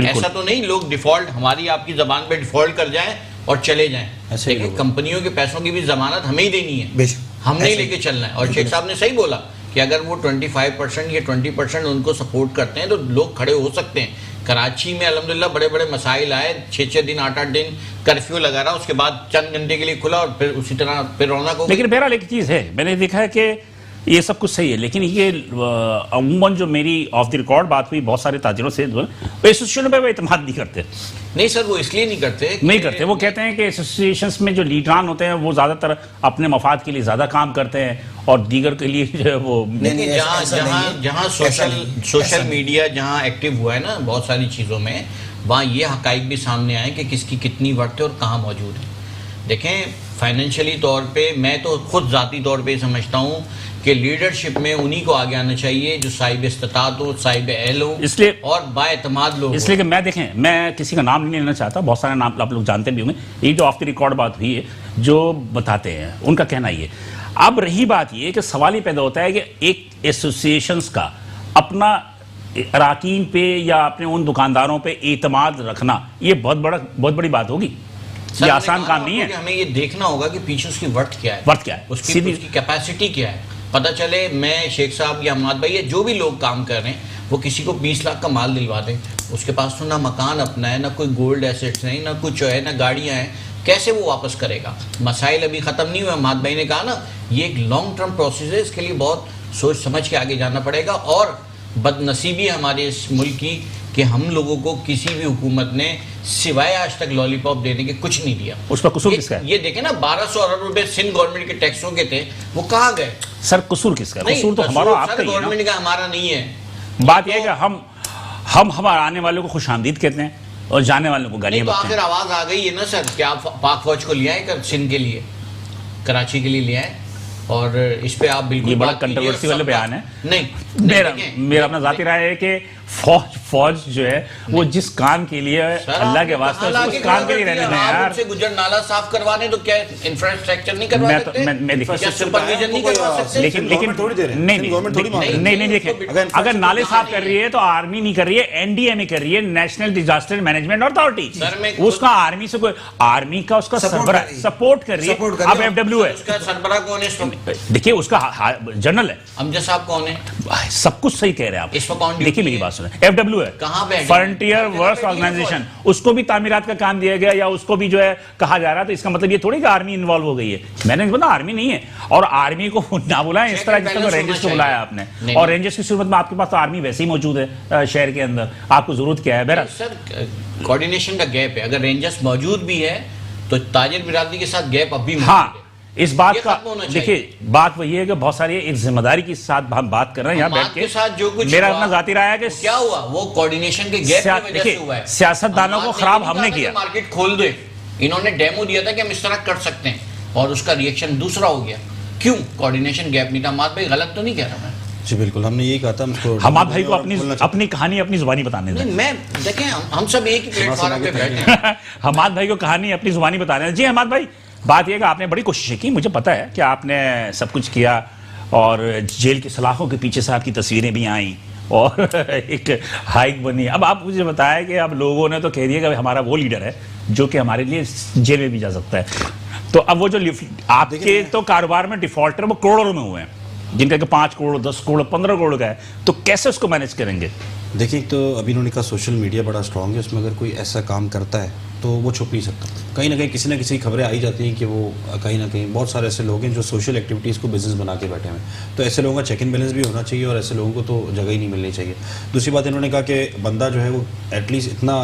S3: ऐसा तो नहीं लोग डिफॉल्ट हमारी आपकी जबान पे डिफॉल्ट कर जाएं और चले जाएं। देखिए कंपनियों के पैसों की भी जमानत हमें ही देनी है, हमने ही लेके चलना है। और शेख साहब ने सही बोला कि अगर वो 25% या 20% उनको सपोर्ट करते हैं तो लोग खड़े हो सकते हैं। कराची में अल्हम्दुलिल्लाह बड़े बड़े मसाइल आए, 6-6 दिन 8-8 दिन कर्फ्यू लगा रहा, उसके बाद चंद घंटे के लिए खुला और फिर उसी तरह फिर रौनक हो।
S1: लेकिन बहरहाल एक चीज़ है, मैंने देखा है कि ये सब कुछ सही है, लेकिन ये अमूमन जो मेरी ऑफ द रिकॉर्ड बात हुई बहुत सारे ताजिरों से, एसोसिएशन पे वो इत्मीनान नहीं करते।
S3: नहीं सर, वो इसलिए नहीं करते वो
S1: कहते हैं कि एसोसिएशंस में जो लीडरान होते हैं वो ज़्यादातर अपने मफाद के लिए ज़्यादा काम करते हैं और दीगर के लिए जो है वो
S3: जहाँ सोशल मीडिया जहाँ एक्टिव हुआ है ना बहुत सारी चीज़ों में, वहाँ ये हकाइक भी सामने आए कि किसकी कितनी वर्थ है और कहाँ मौजूद है। देखें फाइनेंशियली तौर पे मैं तो खुद ज़ाती तौर पे समझता हूँ कि लीडरशिप में उन्हीं को आगे आना चाहिए जो साहिब इस्तात हो, साहिब अहल हो,
S1: इसलिए
S3: और बाएतमाद लोग।
S1: इसलिए कि मैं देखें, मैं किसी का नाम नहीं लेना चाहता, बहुत सारे नाम आप लोग जानते भी होंगे। ये जो ऑफ द रिकॉर्ड बात हुई है जो बताते हैं उनका कहना ये। अब रही बात ये कि सवाल ही पैदा होता है कि एक एसोसिएशंस का अपना अराकीन पे या अपने उन दुकानदारों पे एतमाद रखना, ये बहुत बड़ी बात होगी।
S3: सर,
S1: ये
S3: मैंने
S1: आसान
S3: कहा
S1: काम
S3: ना
S1: नहीं
S3: आपको
S1: है।
S3: कि हमें ये देखना होगा कि पीछे उसकी वर्थ क्या है,
S1: वर्थ क्या है,
S3: उसकी
S1: सीधी-
S3: कैपेसिटी क्या है। पता चले मैं शेख साहब या हमाद भाई या जो भी लोग काम कर रहे हैं वो किसी को 20 लाख का माल दिलवा दें, उसके पास तो ना मकान अपना है, ना कोई गोल्ड एसेट्स नहीं, ना कुछ है, ना गाड़ियां हैं, कैसे वो वापस करेगा? मसाइल अभी ख़त्म नहीं हुए। हमाद भाई ने कहा ना, ये एक लॉन्ग टर्म प्रोसेस है, इसके लिए बहुत सोच समझ के आगे जाना पड़ेगा। और बदनसीबी है हमारे इस मुल्क की कि हम लोगों को किसी भी हुकूमत ने सिवाय आज तक लॉलीपॉप देने के कुछ नहीं दिया।
S1: उस पर कसूर किसका है?
S3: ये देखें ना, 1200 अरब रुपए सिंध गवर्नमेंट के टैक्सों के थे, वो कहाँ गए?
S1: सर कसूर किसका है?
S3: नहीं,
S1: कसूर तो हमारा आपका ही है ना।
S3: गवर्नमेंट का हमारा नहीं है।
S1: बात यह है कि हम हमारे आने वालों को खुशामदीद कहते हैं और जाने वालों को
S3: नहीं
S1: गालियां
S3: तो
S1: बकते
S3: आखिर
S1: हैं।
S3: आवाज आ गई है ना सर, क्या पाक फौज को लिया है सिंध के लिए, कराची के लिए लिया है? और इस पे आप बिल्कुल
S1: ये बड़ा
S3: बात कीजिए।
S1: कंट्रोवर्सी वाला बयान है।
S3: नहीं,
S1: मेरा अपना जाती राय है कि फौज जो है वो जिस काम के लिए अल्लाह के वास्ते उस काम के लिए रहने दें यार।
S3: गुजर नाला साफ करवाने तो क्या इंफ्रास्ट्रक्चर नहीं करवा सकते?
S1: मैं देखिए,
S3: क्या सुपरविजन नहीं करवा सकते?
S1: लेकिन
S4: थोड़ी दे रहे हैं।
S1: नहीं
S4: गवर्नमेंट थोड़ी मांग रही है।
S1: नहीं देखिए, अगर नाले साफ कर रही है तो आर्मी नहीं कर रही है, एनडीएमए कर रही है, नेशनल डिजास्टर मैनेजमेंट अथॉरिटी। उसका आर्मी से कोई, आर्मी का उसका सपोर्ट कर रही है। अब एफडब्ल्यू है,
S3: उसका सरबराह कौन है?
S1: देखिए उसका जनरल है।
S3: अमजद साहब कौन है?
S1: सब कुछ सही कह रहे हैं आप।
S3: इस पर कौन ड्यूटी
S1: देखिए मेरी
S3: है?
S1: बात सुने, एफडब्ल्यू है,
S3: कहाँ पे है?
S1: फ्रंटियर वर्क्स ऑर्गेनाइजेशन, उसको भी तामीरात का काम दिया गया या उसको भी जो है कहा जा रहा है, तो इसका मतलब ये थोड़ी कि आर्मी इन्वॉल्व हो गई है। मैंने बोला आर्मी नहीं है, और आर्मी को ना बुलाया इस तरह जिस तरह रेंजर्स को बुलाया आपने। और रेंजर्स की सूरत में आपके पास तो आर्मी वैसे ही मौजूद है शहर के अंदर, आपको जरूरत क्या है? बहरहाल
S3: सर कोऑर्डिनेशन का गैप है। अगर रेंजर्स मौजूद भी है तो ताजिर बिरादरी के साथ गैप अब भी मौजूद
S1: हाँ,
S3: है।
S1: इस बात
S3: ये
S1: का
S3: खत्म होना चाहिए।
S1: देखिए बात वही है कि बहुत सारी एक जिम्मेदारी के साथ हम बात कर रहे हैं यहाँ बैठ
S3: के साथ जो कुछ
S1: मेरा
S3: हुआ,
S1: अपना जाती राय है कि
S3: क्या हुआ, वो कोऑर्डिनेशन के गैप की वजह से हुआ है।
S1: सियासतदानों को खराब हमने किया।
S3: मार्केट खोल दे, इन्होंने डेमो दिया था कि हम इस तरह कर सकते हैं और उसका रिएक्शन दूसरा हो गया। क्यों? कोऑर्डिनेशन गैप नहीं था। हमाद भाई गलत तो नहीं कह रहा मैं?
S4: जी बिल्कुल, हमने यही कहा था।
S1: हमाद भाई को अपनी कहानी अपनी जुबानी बताने दें।
S3: नहीं, मैं देखें हम सब एक ही प्लेटफॉर्म पे बैठे हैं।
S1: हमाद भाई को कहानी अपनी जुबानी बताने दें। जी हमाद भाई, बात यह कि आपने बड़ी कोशिशें की, मुझे पता है कि आपने सब कुछ किया, और जेल की सलाखों के पीछे से आपकी तस्वीरें भी आई और एक हाइक बनी। अब आप मुझे बताया कि अब लोगों ने तो कह दिया कि हमारा वो लीडर है जो कि हमारे लिए जेल में भी जा सकता है। तो अब वो जो आपके तो कारोबार में डिफॉल्टर वो करोड़ों में हुए हैं, जिनका कि 5 करोड़ 10 करोड़ 15 करोड़ का है, तो कैसे उसको मैनेज करेंगे?
S4: देखिए, तो अभी उन्होंने कहा सोशल मीडिया बड़ा स्ट्रांग है, उसमें अगर कोई ऐसा काम करता है तो वो छुप नहीं सकता। कहीं ना कहीं किसी न किसी खबरें आई जाती हैं कि वो कहीं ना कहीं बहुत सारे ऐसे लोग हैं जो सोशल एक्टिविटीज़ को बिजनेस बना के बैठे हैं। तो ऐसे लोगों का चेक इन बैलेंस भी होना चाहिए और ऐसे लोगों को तो जगह ही नहीं मिलनी चाहिए। दूसरी बात, इन्होंने कहा कि बंदा जो है वो एटलीस्ट इतना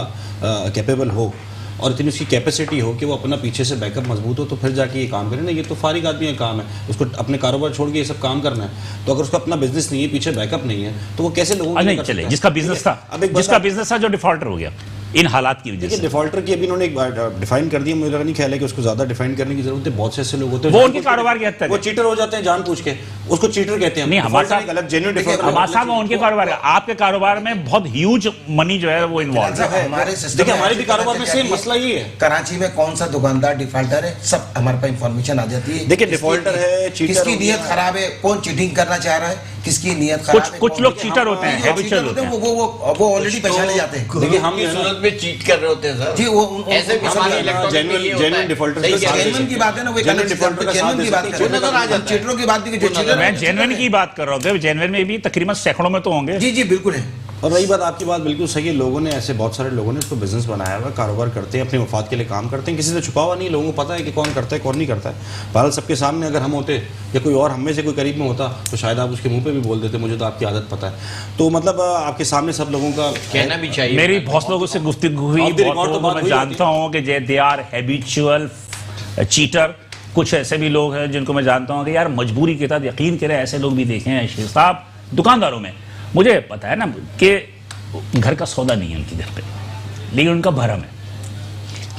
S4: कैपेबल हो और इतनी उसकी कैपेसिटी हो कि वो अपना पीछे से बैकअप मजबूत हो, तो फिर जाके ये काम करे ना। ये तो फारिग आदमी का काम है, उसको अपने कारोबार छोड़ के ये सब काम करना है। तो अगर उसका अपना बिजनेस नहीं है, पीछे बैकअप नहीं है, तो वो कैसे लोगों
S1: नहीं चले, जिसका बिजनेस था जो डिफॉल्टर हो गया इन हालात की वजह से।
S4: डिफॉल्टर की अभी इन्होंने एक बार डिफाइन कर दिया, मुझे नहीं ख्याल है कि उसको ज्यादा डिफाइन करने की जरूरत है। बहुत से ऐसे लोग होते हैं
S1: वो उनके कारोबार की हद तक
S4: वो चीटर हो जाते हैं जानबूझ के, उसको चीटर कहते हैं।
S1: नहीं, हमारे साथ
S4: अलग जेन्युइन डिफॉल्टर
S1: हमारे साथ उनके कारोबार है, आपके कारोबार में बहुत ह्यूज मनी जो है वो इन्वॉल्व है।
S2: हमारे
S4: देखिए, हमारे भी कारोबार में सेम मसला ये है।
S2: कराची में कौन सा दुकानदार डिफॉल्टर है, सब हमारे पास इंफॉर्मेशन आ जाती है।
S4: देखिए, डिफॉल्टर है, चीटर
S2: किसकी
S4: हो
S2: नीयत
S4: गया।
S2: खराब है, कौन चीटिंग करना चाह रहा है, किसकी नीयत खराब है।
S1: कुछ लोग चीटर होते हैं, हैबिचुअल होते हैं।
S2: वो ऑलरेडी पहचाने जाते हैं।
S4: देखिए, हम
S3: की सूरत में चीट कर रहे होते हैं सर।
S2: जी, वो
S3: ऐसे भी हमारे इलेक्ट्रॉनिक में ये होता है।
S4: जेन्युइन डिफॉल्टर
S3: सही
S4: के
S3: कह रहे हैं।
S2: जेन्युइन की बात है ना, वो एक अलग चीज़ है। जेन्युइन की बात कर रहे हैं।
S3: नजर आ जाता है।
S2: चीटरों की बात नहीं, जो चीटर
S1: मैं जेन्युइन की बात कर रहा हूँ, जेन्युइन में भी तकरीबन सैकड़ों में तो होंगे।
S2: जी बिल्कुल है।
S4: और रही बात, आपकी बात बिल्कुल सही है। लोगों ने ऐसे बहुत सारे लोगों ने इसको बिजनेस बनाया हुआ है, कारोबार करते हैं, अपने मफाद के लिए काम करते हैं, किसी से छुपा हुआ नहीं। लोगों को पता है कि कौन करता है कौन नहीं करता है। बहरहाल सबके सामने अगर हम होते या कोई और हम में से कोई करीब में होता तो शायद आप उसके मुंह पे भी बोल देते, मुझे तो आपकी आदत पता है। तो मतलब आपके सामने सब लोगों का
S3: कहना भी चाहिए।
S1: मेरी बहुत लोगों से गुफ्तगू हुई, बहुत लोगों को मैं जानता हूँ कि दे आर हैबिचुअल चीटर। कुछ ऐसे भी लोग हैं जिनको मैं जानता हूँ कि यार मजबूरी के तहत, यकीन करें ऐसे लोग भी देखे हैं शेख साहब दुकानदारों में। मुझे पता है ना कि घर का सौदा नहीं है उनके घर पे, लेकिन उनका भरम है।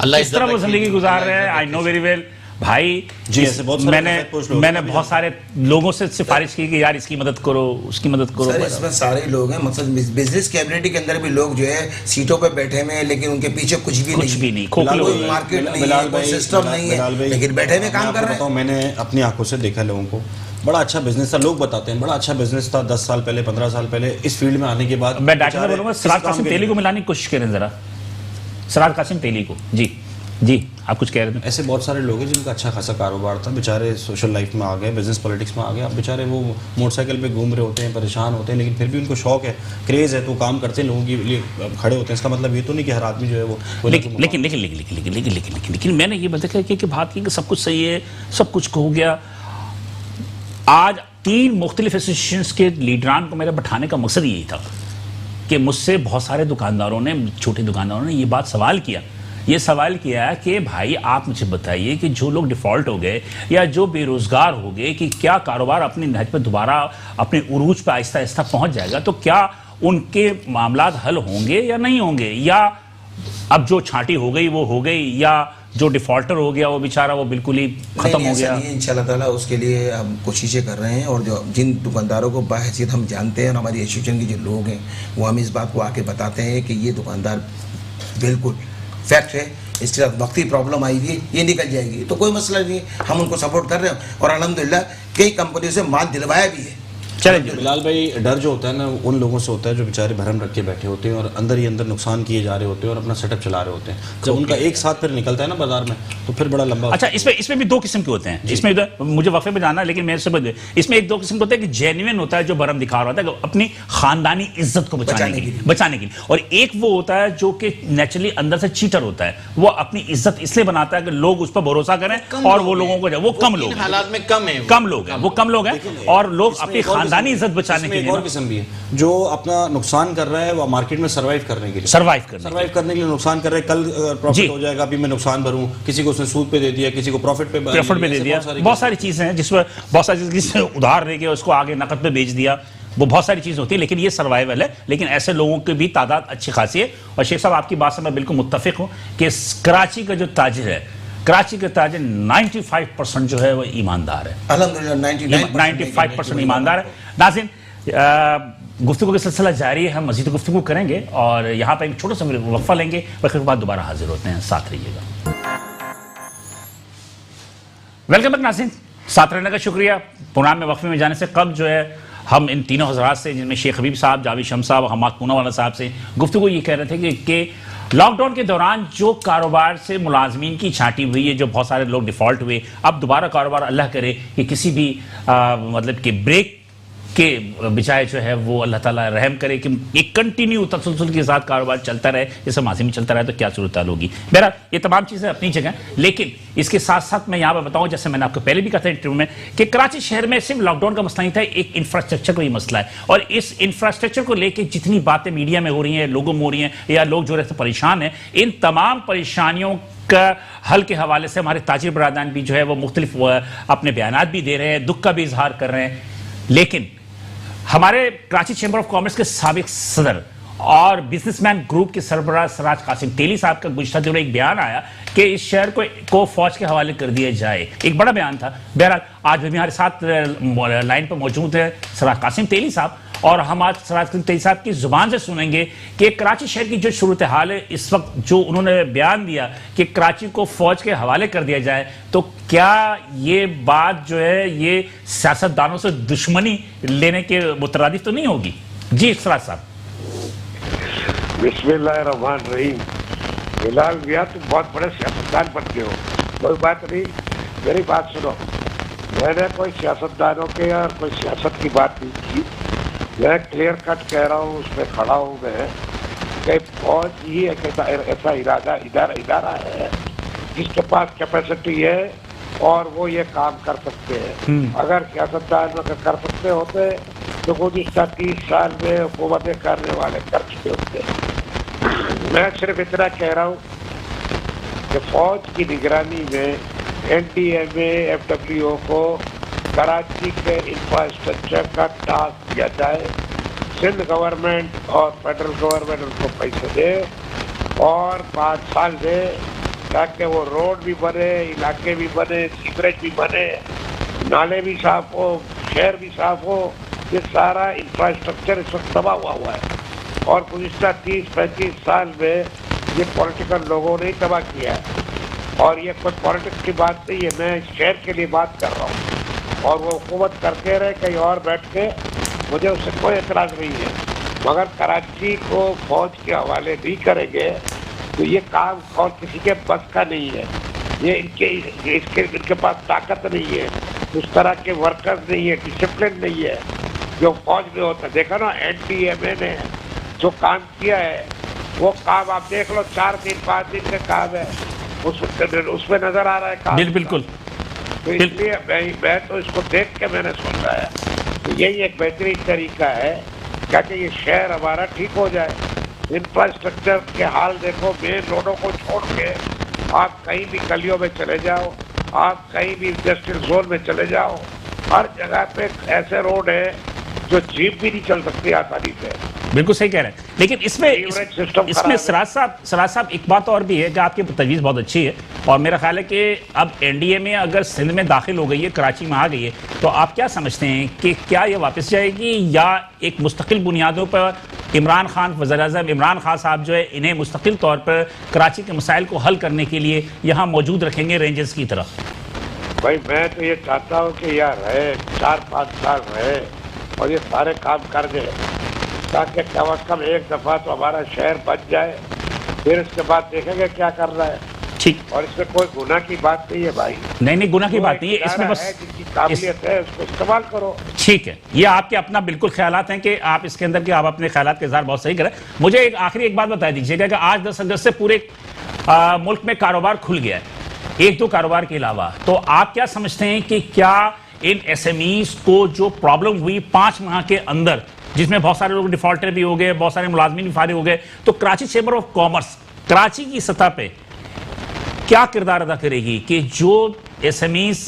S3: अल्लाह
S1: इस तरह वो जिंदगी गुजार रहे हैं, आई नो वेरी वेल। भाई
S4: जी, ऐसे बहुत सारे
S1: मैंने
S4: फैक्ट लोग
S1: मैंने
S4: हैं।
S1: बहुत सारे लोगों से सिफारिश की कि यार इसकी मदद करो, उसकी मदद करो।
S2: सर इसमें सारे लोग हैं, मतलब बिजनेस कम्युनिटी के अंदर भी लोग जो है सीटों पे बैठे हुए हैं, लेकिन उनके पीछे कुछ भी नहीं,
S1: खोखले
S2: कोई
S1: हो गए।
S2: मार्केट नहीं है, कोई सिस्टम नहीं है, लेकिन बैठे हुए काम कर रहे हैं।
S4: मैंने अपनी आंखों से देखा लोगों को, बड़ा अच्छा बिजनेस था, लोग बताते हैं बड़ा अच्छा बिजनेस था 10 साल पहले 15 साल पहले। इस फील्ड में आने के बाद
S1: मैं डॉक्टर से
S4: बेचारे
S1: बोलूंगा
S4: इस
S1: सराज
S4: काम
S1: कासिम
S4: के
S1: तेली को मिलाने की कोशिश करें जरा, सराज कासिम तेली को। जी जी, आप कुछ कह रहे थे?
S4: ऐसे बहुत सारे लोग हैं जिनका अच्छा खासा कारोबार था, बेचारे सोशल लाइफ में आ गए, बिजनेस पॉलिटिक्स में आ गए। अब बेचारे वो मोटरसाइकिल पे घूम रहे होते हैं, परेशान होते हैं, लेकिन फिर भी उनको शौक है, क्रेज है, तो काम करते हैं, लोगों के लिए खड़े होते हैं। इसका मतलब ये तो नहीं कि हर आदमी जो है वो लेकिन
S1: मैंने ये बताया कि बात की कि सब कुछ सही है, सब कुछ हो गया। आज 3 मुख्तलिफ एसोसिएशंस के लीडरान को मेरा बैठाने का मकसद यही था कि मुझसे बहुत सारे दुकानदारों ने, छोटे दुकानदारों ने ये बात सवाल किया, ये सवाल किया कि भाई आप मुझे बताइए कि जो लोग डिफ़ॉल्ट हो गए या जो बेरोज़गार हो गए, कि क्या कारोबार अपनी नहज पर दोबारा अपने उरूज पर आहिस्ता आहिस्ता पहुंच जाएगा, तो क्या उनके मामलात हल होंगे या नहीं होंगे, या अब जो छांटी हो गई वो हो गई, या जो डिफॉल्टर हो गया वो बेचारा वो बिल्कुल ही खत्म हो गया।
S2: इंशाल्लाह ताला उसके लिए हम कोशिशें कर रहे हैं, और जो जिन दुकानदारों को बाहैसियत हम जानते हैं और हमारी एसोसिएशन के जो लोग हैं वो हम इस बात को आके बताते हैं कि ये दुकानदार बिल्कुल फैक्ट है, इसके साथ वक्ती प्रॉब्लम आई हुई है, ये निकल जाएगी, तो कोई मसला नहीं, हम उनको सपोर्ट कर रहे हैं और अल्हम्दुलिल्लाह कई कंपनियों से माल दिलवाया भी है।
S1: चलिए
S4: बिलाल भाई, डर जो होता है ना उन लोगों से होता है जो बेचारे भरम रख के बैठे होते हैं और अंदर ही अंदर नुकसान किए जा रहे होते हैं और अपना सेटअप चला रहे होते हैं। जब उनका एक साथ फिर निकलता है ना बाजार में, तो फिर बड़ा लंबा।
S1: अच्छा, इसमें भी 2 किस्म के होते हैं। इसमें मुझे वक्फे में जाना है, लेकिन मेरे से इसमें 1-2 किस्म के होते हैं कि जेन्युइन होता है, जो भरम दिखा रहा होता है अपनी खानदानी इज्जत को बचाने के लिए, और एक वो होता है जो कि नेचुरली अंदर से चीटर होता है, वो अपनी इज्जत इसलिए बनाता है कि लोग उस पर भरोसा करें, और वो लोगों को वो कम लोग
S3: हालात में कम है,
S1: वो कम लोग हैं, और लोग अपनी खानदानी इज्जत बचाने के लिए।
S4: एक और किस्म भी है जो अपना नुकसान कर रहा है वो मार्केट में सर्वाइव करने के लिए,
S1: सर्वाइव करने के लिए
S4: नुकसान कर रहे हैं। कल प्रॉफिट हो जाएगा, अभी मैं नुकसान भरूं, किसी को उसने सूद पे दे दिया, किसी को प्रॉफिट पे
S1: दे दिया। बहुत सारी चीजें हैं जिसमें बहुत सारी चीजें उधार लेके उसको आगे नकद पे बेच दिया, वो बहुत सारी चीजें होती है, लेकिन ये सर्वाइवल है। लेकिन ऐसे लोगों की भी तादाद अच्छी खासी है। और शेख साहब, आपकी बात से मैं बिल्कुल मुत्तफिक हूं कि कराची का जो ताजिर है, कराची के ताजिर 95% जो है वो ईमानदार है,
S2: अल्हम्दुलिल्लाह
S1: 95% ईमानदार है। नाज़रीन, गुफ्तगू का सिलसिला जारी है, हम मज़ीद गुफ्तगू करेंगे और यहाँ पर एक छोटा सा वक्फा लेंगे, वक्फे के बाद दोबारा हाजिर होते हैं, साथ रहिएगा। वेलकम बैक नाज़रीन, साथ रहने का शुक्रिया। प्रोग्राम में वक्फे में जाने से कब जो है हम इन तीनों हजरात से, जिनमें शेख हबीब साहब, जावेद शम्स साहब, हमाद पूनावाला साहब से गुफ्तगू ये कह रहे थे कि लॉकडाउन के दौरान जो कारोबार से मुलाजमीन की छांटी हुई है, जो बहुत सारे लोग डिफ़ॉल्ट हुए, अब दोबारा कारोबार अल्लाह करे कि किसी भी मतलब कि ब्रेक के बजाय जो है वो अल्लाह ताला रहम करे कि एक कंटिन्यू तसलसल के साथ कारोबार चलता रहे, जैसे माजी में चलता रहे, तो क्या सूरत हाल होगी। बहरहाल ये तमाम चीज़ें अपनी जगह, लेकिन इसके साथ साथ मैं यहाँ पर बताऊँ, जैसे मैंने आपको पहले भी कहा था इंटरव्यू में, कि कराची शहर में सिर्फ लॉकडाउन का मसला नहीं था, एक इंफ्रास्ट्रक्चर का ही मसला है। और इस इंफ्रास्ट्रक्चर को लेकर जितनी बातें मीडिया में हो रही हैं, लोगों में हो रही हैं, या लोग जो रहते परेशान हैं, इन तमाम परेशानियों का हल के हवाले से हमारे ताजिर बरादरान भी जो है वो मुख्तलिफ अपने बयानात भी दे रहे हैं, दुख का भी इजहार कर रहे हैं। लेकिन हमारे कराची चैम्बर ऑफ कॉमर्स के साबिक सदर और बिजनेसमैन ग्रुप के सरबराह सराज कासिम तेली साहब का गुज़श्ता दिनों एक बयान आया कि इस शहर को फौज के हवाले कर दिया जाए। एक बड़ा बयान था। बहरहाल आज भी हमारे साथ लाइन पर मौजूद है सराज कासिम तेली साहब, और हम आज सराज कासिम तेली साहब की जुबान से सुनेंगे कि कराची शहर की जो सूरत हाल है इस वक्त, जो उन्होंने बयान दिया कि कराची को फौज के हवाले कर दिया जाए, तो क्या ये बात जो है ये सियासतदानों से दुश्मनी लेने के मुतरादिफ तो नहीं होगी? जी सराज साहब।
S5: बिस्मिल्लाहिर्रहमानिर्रहीम। बिलाल भैया, तुम बहुत बड़े सियासतदान बनते हो, कोई बात नहीं, मेरी बात सुनो। मैंने कोई सियासतदानों के और कोई सियासत की बात नहीं की, मैं क्लियर कट कह रहा हूँ, उस पर खड़ा हूँ मैं कि फौज ही एक ऐसा इदारा है जिसके पास कैपेसिटी है और वो ये काम कर सकते हैं। अगर सियासतदान कर सकते होते तो गुज़िश्ता 30 साल में हुकूमतें करने वाले कर चुके होते। मैं सिर्फ इतना कह रहा हूँ कि फौज की निगरानी में NDMA FWO को कराची के इंफ्रास्ट्रक्चर का टास्क दिया जाए, सिंध गवर्नमेंट और फेडरल गवर्नमेंट उनको पैसे दे और 5 साल दे ताकि वो रोड भी बने, इलाके भी बने, सीवरेज भी बने, नाले भी साफ हो, शहर भी साफ हो। ये सारा इंफ्रास्ट्रक्चर इस वक्त तबाह हुआ है और गुज़िश्ता 30-35 साल में ये पॉलिटिकल लोगों ने तबाह किया है। और ये कोई पॉलिटिक्स की बात नहीं है, मैं शहर के लिए बात कर रहा हूँ। और वो हुकूमत करते रहे कहीं और बैठ के, मुझे उससे कोई एतराज़ नहीं है, मगर कराची को फौज के हवाले नहीं करेंगे तो ये काम और किसी के बस का नहीं है। ये इनके पास ताकत नहीं है, उस तरह के वर्कर्स नहीं है, डिसिप्लिन नहीं है जो फौज में होता है। देखा ना NDMA ने जो काम किया है, वो काम आप देख लो, 4 दिन 5 दिन का काम है, उसमें नजर आ रहा है काम।
S1: बिल्कुल।
S5: तो इसलिए मैं तो इसको देख के मैंने सोचा है तो यही एक बेहतरीन तरीका है ताकि ये शहर हमारा ठीक हो जाए। इंफ्रास्ट्रक्चर के हाल देखो, मेन रोडों को छोड़ के आप कहीं भी गलियों में चले जाओ, आप कहीं भी इंडस्ट्रियल जोन में चले जाओ, हर जगह पे ऐसे रोड है जो जीप भी नहीं चल सकती आसानी से।
S1: बिल्कुल सही कह रहे हैं, लेकिन इसमें सिराज साहब एक बात और भी है कि आपकी तजवीज़ बहुत अच्छी है और मेरा ख्याल है कि अब NDMA अगर सिंध में दाखिल हो गई है, कराची में आ गई है, तो आप क्या समझते हैं कि क्या ये वापस जाएगी या एक मुस्तकिल बुनियादों पर इमरान खान, वज़ीर-ए-आज़म इमरान खान साहब जो है इन्हें मुस्तकिल तौर पर कराची के मसाइल को हल करने के लिए यहाँ मौजूद रखेंगे रेंजर्स की तरह?
S5: भाई मैं तो ये चाहता हूँ कि यार रहे 4-5 साल रहे और ये सारे काम कर दे ताकि कम अज कम एक दफ़ा तो हमारा शहर बच जाए, फिर इसके बाद देखेंगे क्या कर रहा है।
S1: ठीक।
S5: और इसमें कोई गुनाह की बात नहीं है भाई।
S1: नहीं, गुनाह की बात नहीं है इसमें, बस
S5: जिसकी काबिलियत है उसको इस्तेमाल करो।
S1: ठीक है, ये आपके अपना बिल्कुल ख्यालात हैं कि आप इसके अंदर के आप अपने ख्यालात के इज़हार बहुत सही करें। मुझे एक आखिरी एक बात बता दीजिएगा कि आज 10 अगस्त से पूरे मुल्क में कारोबार खुल गया है, 1-2 कारोबार के अलावा, तो आप क्या समझते हैं कि क्या इन SMEs को जो प्रॉब्लम हुई 5 माह के अंदर, जिसमें बहुत सारे लोग डिफॉल्टर भी हो गए, बहुत सारे मुलाजमीन भी फारिग हो गए, तो Karachi chamber of commerce Karachi की सतह पे क्या किरदार अदा करेगी कि जो SMEs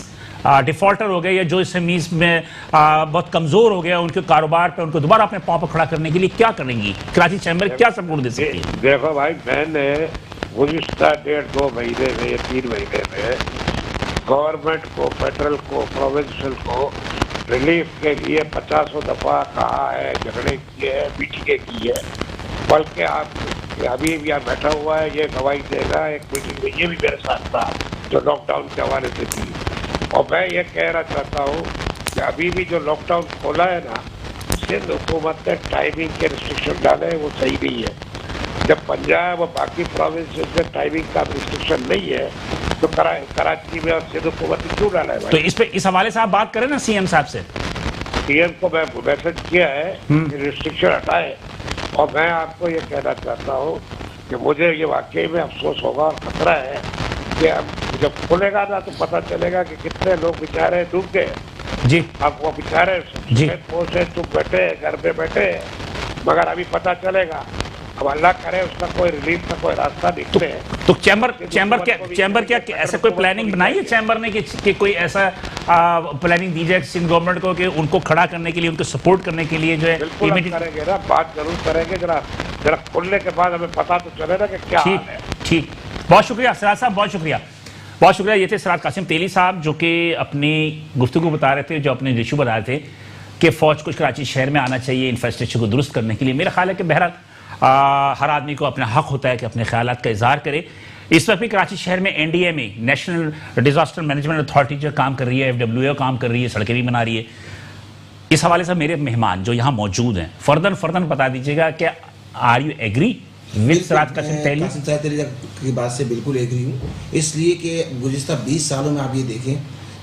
S1: डिफॉल्टर हो गए या जो SMEs में बहुत कमजोर हो गया, उनके कारोबार पे उनको दोबारा अपने पांव पर खड़ा करने के लिए क्या करेंगी? कराची चैम्बर क्या सपोर्ट दे सकती है?
S5: देखो भाई, मैंने गुज़िश्ता 1.5-2 महीने में, 3 महीने में गवर्नमेंट को, फेडरल को, प्रोविंशियल को रिलीफ के लिए 50 दफ़ा कहा है, झगड़े किए हैं, मीटिंगें की है। बल्कि आप अभी भी यहाँ बैठा हुआ है, ये गवाही देगा, एक मीटिंग में ये भी मेरे साथ था जो लॉकडाउन के हवाले से थी। और मैं ये कहना चाहता हूँ कि अभी भी जो लॉकडाउन खोला है ना, सिंध हुकूमत ने टाइमिंग के रिस्ट्रिक्शन डाले, वो सही नहीं है। जब पंजाब और बाकी प्रोविंस में टाइमिंग का रिस्ट्रिक्शन नहीं है तो कराची में और सिंध हुकूमत ने क्यों डाला है भाई?
S1: तो इस हवाले से आप बात करें ना CM साहब से।
S5: CM को मैं मैसेज किया है कि रिस्ट्रिक्शन हटाए। और मैं आपको ये कहना चाहता हूँ कि मुझे ये वाकई में अफसोस होगा और खतरा है कि अब जब खुलेगा ना तो पता चलेगा कि कितने लोग बेचारे डूब गए
S1: जी।
S5: अब वो बेचारे से तुम बैठे घर पे बैठे, मगर अभी पता चलेगा। अब अल्लाह करे उसका कोई रिलीफ का कोई रास्ता दिखते हैं।
S1: तो चैम्बर क्या ऐसा कोई प्लानिंग बनाई है चैम्बर ने कि कोई ऐसा प्लानिंग दी जाए सिंध गवर्नमेंट को कि उनको खड़ा करने के लिए, उनको सपोर्ट करने के लिए जो है
S5: करेंगे ना, बात जरूर करेंगे। जरा खुलने के बाद हमें पता तो चले ना कि क्या हाल है।
S1: ठीक, बहुत शुक्रिया सिराज साहब, बहुत शुक्रिया। ये थे सिराज कासिम तेली साहब जो कि अपनी गुफ्तगू बता रहे थे, जो अपने इशू बता रहे थे कि फौज को कराची शहर में आना चाहिए इंफ्रास्ट्रक्चर को दुरुस्त करने के लिए। मेरा ख्याल है कि बहरहाल हर आदमी को अपना हक होता है कि अपने ख्यालात का इजहार करे। इस वक्त भी कराची शहर में NDMA national disaster management authority जो काम कर रही है, FWA काम कर रही है, सड़कें भी बना रही है। इस हवाले से मेरे मेहमान जो यहाँ मौजूद हैं फर्दन बता दीजिएगा कि are you agree with Siraj Kasim Teli?
S2: Kasim Teli की बात से बिल्कुल एग्री हूँ, इसलिए कि गुज़िश्ता 20 सालों में आप ये देखें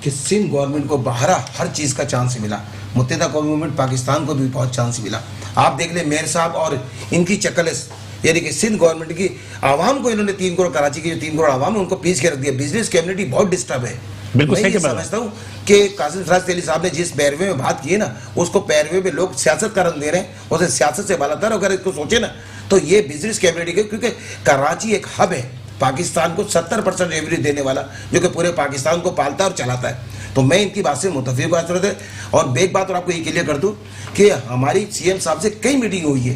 S2: कि सिंध गवर्नमेंट को बाहर हर चीज़ का चांस मिला, मुत्तहिदा कौमी मूवमेंट पाकिस्तान को भी बहुत चांस मिला। आप देख लें मेयर साहब और इनकी चकलेस, यानी कि सिंध गवर्नमेंट की आवाम को इन्होंने 3 करोड़, कराची की जो 3 करोड़ आवाम है उनको पीस के रख दिया। बिजनेस कम्युनिटी बहुत डिस्टर्ब है।
S1: बिल्कुल
S2: मैं ये समझता हूँ कि कासिम सिराज तेली साहब ने जिस पैरवे में बात की है ना, उसको पैरवे में लोग सियासत का रंग दे रहे हैं, उसे सियासत से बालातर अगर इसको सोचे ना तो ये बिजनेस कम्युनिटी के, क्योंकि कराची एक हब है पाकिस्तान को 70% रेवेन्यू देने वाला, जो कि पूरे पाकिस्तान को पालता है और चलाता है। तो मैं इनकी बात से मुतफिक बात कर रहे थे। और एक बात और आपको ये क्लियर कर दूं कि हमारी सीएम साहब से कई मीटिंग हुई है।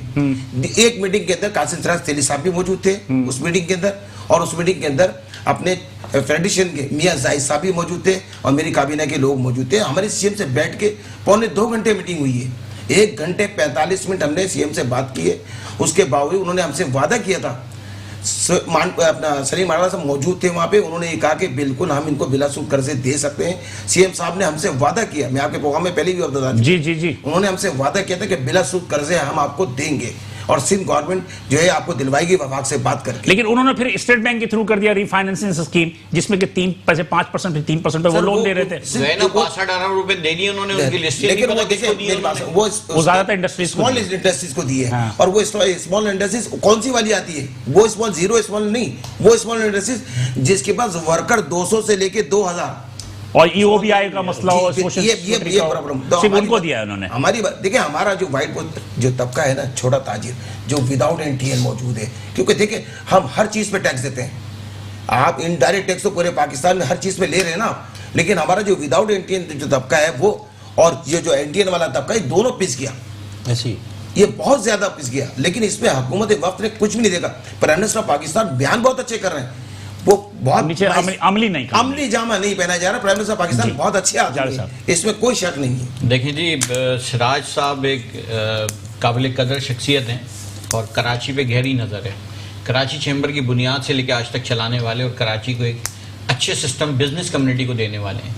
S2: एक मीटिंग के अंदर कासिम सराज तेली साहब भी मौजूद थे उस मीटिंग के अंदर, और उस मीटिंग के अंदर अपने फेडरेशन के मियां जाहिद साहब भी मौजूद थे और मेरी काबीना के लोग मौजूद थे। हमारे सीएम से बैठ के पौने 2 घंटे मीटिंग हुई है। 1 घंटे 45 मिनट हमने सीएम से बात की है। उसके बावजूद उन्होंने हमसे वादा किया था, अपना सलीम मारवाला साहब मौजूद थे वहाँ पे, उन्होंने ये कहा कि बिल्कुल हम इनको बिला सूद कर्जे दे सकते हैं। सीएम साहब ने हमसे वादा किया, मैं आपके प्रोग्राम में पहले भी बता
S1: जी जी जी,
S2: उन्होंने हमसे वादा किया था कि बिला सूद कर्जे हम आपको देंगे और सिंध गवर्नमेंट जो है आपको दिलवाएगी विभाग से बात करके।
S1: लेकिन उन्होंने फिर स्टेट बैंक के थ्रू कर दिया रीफाइनेंसिंग स्कीम, जिसमें कि 5% फिर 3% पे वो लोन दे रहे थे।
S3: 65 अरब रुपए दे दिए उन्होंने, उनकी लिस्ट
S2: लेकिन वो देखिए मेरी बात, वो
S1: ज्यादातर इंडस्ट्रीज
S2: स्मॉल इंडस्ट्रीज को दी है। और वो स्मॉल इंडस्ट्रीज कौन सी वाली आती है? वो स्मॉल, जीरो स्मॉल नहीं, वो स्मॉल इंडस्ट्रीज जिसके पास वर्कर 200 से लेके 2000
S1: और ईओबीआई का मसला हो, सोशल
S2: ये प्रॉब्लम
S1: सिर्फ उनको दिया है उन्होंने।
S2: हमारी देखिए, हमारा जो वाइट जो तबका है ना, छोटा ताजिर जो विदाउट एनटीएन मौजूद है, क्योंकि देखिए हम हर चीज पे टैक्स देते हैं। आप इनडायरेक्ट टैक्स तो पूरे पाकिस्तान में हर चीज पे ले रहे हैं ना, लेकिन हमारा जो विदाउट एनटीएन जो तबका है वो और ये जो एनटीएन वाला तबका है, दोनों पिस गया।
S4: ऐसी
S2: ये बहुत ज्यादा पिस गया। लेकिन इसमें हुकूमत वक्त ने कुछ भी नहीं देखा। प्राइम मिनिस्टर ऑफ पाकिस्तान बयान बहुत अच्छे कर रहे हैं, वो बहुत
S1: नीचे अमली
S2: जामा नहीं पहना जा रहा। प्राइम मिनिस्टर पाकिस्तान बहुत अच्छे आदमी हैं, इसमें कोई शक नहीं है।
S3: देखिए जी, सिराज साहब एक काबिल कदर शख्सियत हैं और कराची पे गहरी नज़र है। कराची चैम्बर की बुनियाद से लेकर आज तक चलाने वाले और कराची को एक अच्छे सिस्टम बिजनेस कम्युनिटी को देने वाले हैं।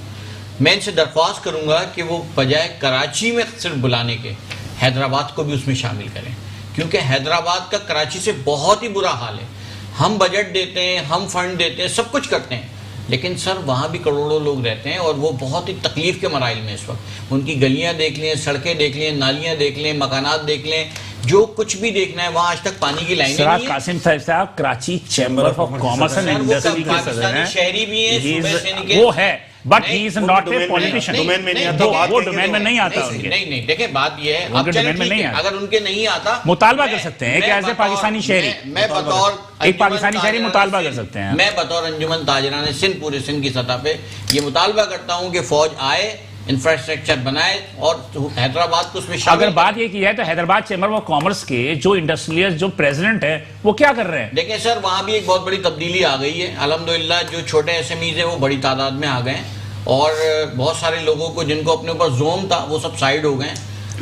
S3: मैं इनसे दरख्वास्त करूँगा कि वो बजाय कराची में सिर्फ बुलाने के हैदराबाद को भी उसमें शामिल करें, क्योंकि हैदराबाद का कराची से बहुत ही बुरा हाल है। हम बजट देते हैं, हम फंड देते हैं, सब कुछ करते हैं, लेकिन सर वहाँ भी करोड़ों लोग रहते हैं और वो बहुत ही तकलीफ के मराइल में इस वक्त। उनकी गलियाँ देख लें, सड़कें देख लें, नालियाँ देख लें, मकानात देख लें, जो कुछ भी देखना है वहाँ आज तक पानी की लाइन नहीं है।
S1: कासिम साहब Karachi chamber of commerce and industry के सदस्य हैं,
S3: शहरी भी हैं,
S1: वो है, but he is not a politician.
S4: Domain में नहीं आता,
S1: वो डोमेन में नहीं आता उनके।
S3: नहीं, देखिए बात ये है,
S1: उनके डोमेन में नहीं आता।
S3: अगर उनके नहीं आता,
S1: मुतालबा कर सकते हैं कि एज ए पाकिस्तानी शहरी,
S3: मैं बतौर
S1: एक पाकिस्तानी शहरी मुतालबा कर सकते हैं।
S3: मैं बतौर अंजुमन ताजरान सिंध, पूरे सिंध की सतह पे ये मुतालबा करता हूँ कि फौज आए, इंफ्रास्ट्रक्चर बनाए और हैदराबाद को उसमें शामिल।
S1: अगर बात ये की है तो हैदराबाद चैम्बर ऑफ कॉमर्स के जो इंडस्ट्रियलिस्ट जो प्रेसिडेंट है वो क्या कर रहे हैं?
S3: देखिए सर, वहाँ भी एक बहुत बड़ी तब्दीली आ गई है अल्हम्दुलिल्लाह। जो छोटे एसएमईज है वो बड़ी तादाद में आ गए हैं और बहुत सारे लोगों को जिनको अपने ऊपर जोम था वो सब साइड हो गए।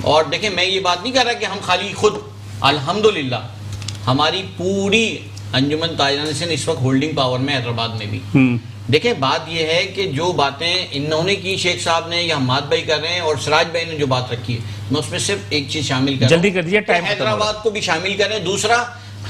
S3: और देखिए, मैं ये बात नहीं कर रहा कि हम खाली खुद, अल्हम्दुलिल्लाह हमारी पूरी अंजुमन ताजरान सिंध इस वक्त होल्डिंग पावर में हैदराबाद में भी। देखिए बात यह है कि जो बातें इन्होंने की, शेख साहब ने या हमाद भाई कर रहे हैं और सिराज भाई ने जो बात रखी है, मैं उसमें सिर्फ एक चीज शामिल कर,
S1: जल्दी कर दीजिए, टाइम
S3: हैदराबाद को भी शामिल करें। दूसरा,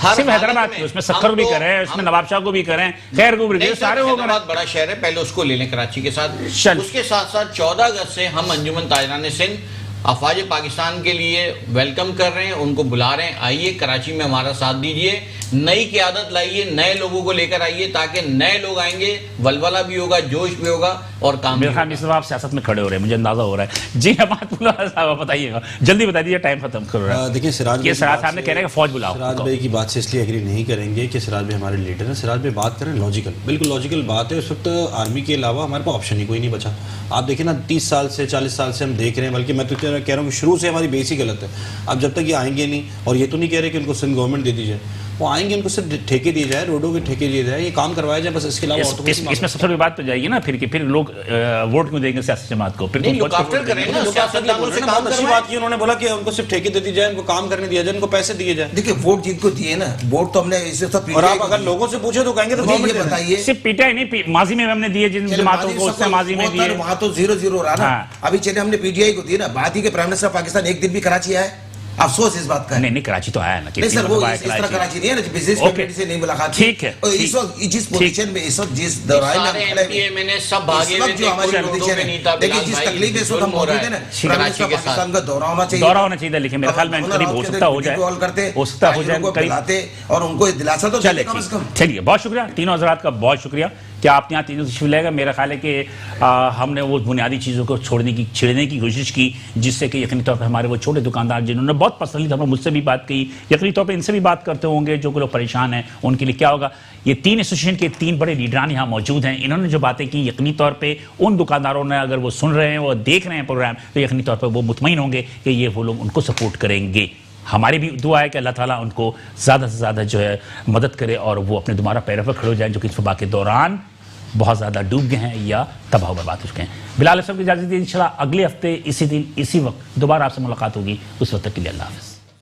S1: सिर्फ हैदराबाद के उसमें सक्कर भी करें, उसमें नवाब शाह को भी करें, खैर को भी, सारे हो गए।
S3: बड़ा शहर है, पहले उसको ले लें कराची के साथ। उसके साथ साथ 14 अगस्त से हम अंजुमन ताजरान सिंध अफवाज पाकिस्तान के लिए वेलकम कर रहे हैं, उनको बुला रहे हैं, आइए कराची में हमारा साथ दीजिए, नई क़यादत लाइए, नए लोगों को लेकर आइए, ताकि नए लोग आएंगे, वलवला भी होगा, जोश भी होगा और काम भी होगा।
S1: आप सियासत में खड़े हो रहे हैं, मुझे अंदाजा हो रहा है। जी साहब बताइएगा, जल्दी बता दीजिए, टाइम खत्म कर रहा है।
S4: देखिए, सिराज
S1: साहब ने कह रहे हैं फौज बुलाओ।
S4: सिराज भाई की बात से इसलिए एग्री नहीं करेंगे कि सिराज भाई हमारे लीडर हैं। सिराज भाई बात करें लॉजिकल, बिल्कुल लॉजिकल बात है। उस वक्त आर्मी के अलावा हमारे पास ऑप्शन ही कोई नहीं बचा। आप देखिए ना, 30 साल से 40 साल से हम देख रहे हैं, बल्कि मैं तो कह रहा हूँ कि शुरू से हमारी बेस ही गलत है। अब जब तक ये आएंगे नहीं, और ये तो नहीं कह रहे कि उनको सिंध गवर्नमेंट दे दीजिए, वो आएंगे, उनको सिर्फ ठेके दिए जाए, रोडों के ठेके दिए जाए, ये काम करवाया जाए, बस इसके अलावा
S1: इसमें सबसे बड़ी बात तो जाएगी ना फिर कि फिर लोग वोट क्यों देंगे सियासी जमात को? फिर
S4: उन्होंने बोला कि उनको सिर्फ ठेके दे दी जाए, उनको काम करने दिया जाए, उनको पैसे दिए जाए।
S2: देखिए, वोट जिनको दिए ना, वोट तो हमने इसे सब, और
S4: आप अगर लोगों से पूछे तो कहेंगे तो
S2: ये बताइए,
S1: सिर्फ पीटीआई नहीं, माजी में हमने दिए जिन जमातों को, उससे माजी में दिए,
S2: वहां तो 0-0 रहा ना। अभी चलिए हमने पीटीआई को दिए ना, बात ही के प्राइम मिनिस्टर पाकिस्तान एक दिन भी कराची आए, अफसोस इस बात का है।
S1: नहीं, कराची तो आया ना,
S2: नहीं सर, वो इस तरह कराची नहीं है ना, बिजनेस कम्युनिटी से नहीं मुलाकात।
S1: ठीक है,
S2: इस वक्त जिस पोजीशन में, इस वक्त जिस दौरान
S3: मैंने सब भागे हुए
S2: जो हमारी पोजीशन है, लेकिन जिस तकलीफ में इस वक्त हम मौजूद है ना, पाकिस्तान का दौरा होना चाहिए,
S1: लेकिन मेरे ख्याल में करीब हो सकता हो जाए,
S2: कॉल करते,
S1: हो सकता हो जाए,
S2: बुलाते और उनको दिलासा तो चले कम से कम।
S1: चलिए, बहुत शुक्रिया तीनों हजरात का, बहुत शुक्रिया। क्या आपके यहाँ तेजी से तशरीफ लाएगा? मेरा ख्याल है कि हमने वो बुनियादी चीज़ों को छेड़ने की कोशिश की, जिससे कि यकीनी तौर पर हमारे वो छोटे दुकानदार जिन्होंने बहुत पर्सनली तौर पर मुझसे भी बात की, यकीनी तौर पर इनसे भी बात करते होंगे, जो लोग परेशान हैं उनके लिए क्या होगा। ये 3 एसोसिएशन के 3 बड़े लीडरान यहाँ मौजूद हैं। इन्होंने जो बातें की यकीनी तौर पर उन दुकानदारों ने, अगर वो सुन रहे हैं और देख रहे हैं प्रोग्राम, तो यकीनी तौर पर वो मुतमईन होंगे कि ये वो लोग उनको सपोर्ट करेंगे। हमारी भी दुआ है कि अल्लाह ताला उनको ज़्यादा से ज़्यादा जो है मदद करे और वो अपने दोबारा पैरों पर खड़े हो जाएं, जो कि इस वबा के दौरान बहुत ज़्यादा डूब गए हैं या तबाह बर्बाद हो चुके हैं। बिलाल साहब की इजाज़त दीजिए, इंशाल्लाह अगले हफ्ते इसी दिन इसी वक्त दोबारा आपसे मुलाकात होगी। उस वक्त तक के लिए अल्लाह हाफ़िज़।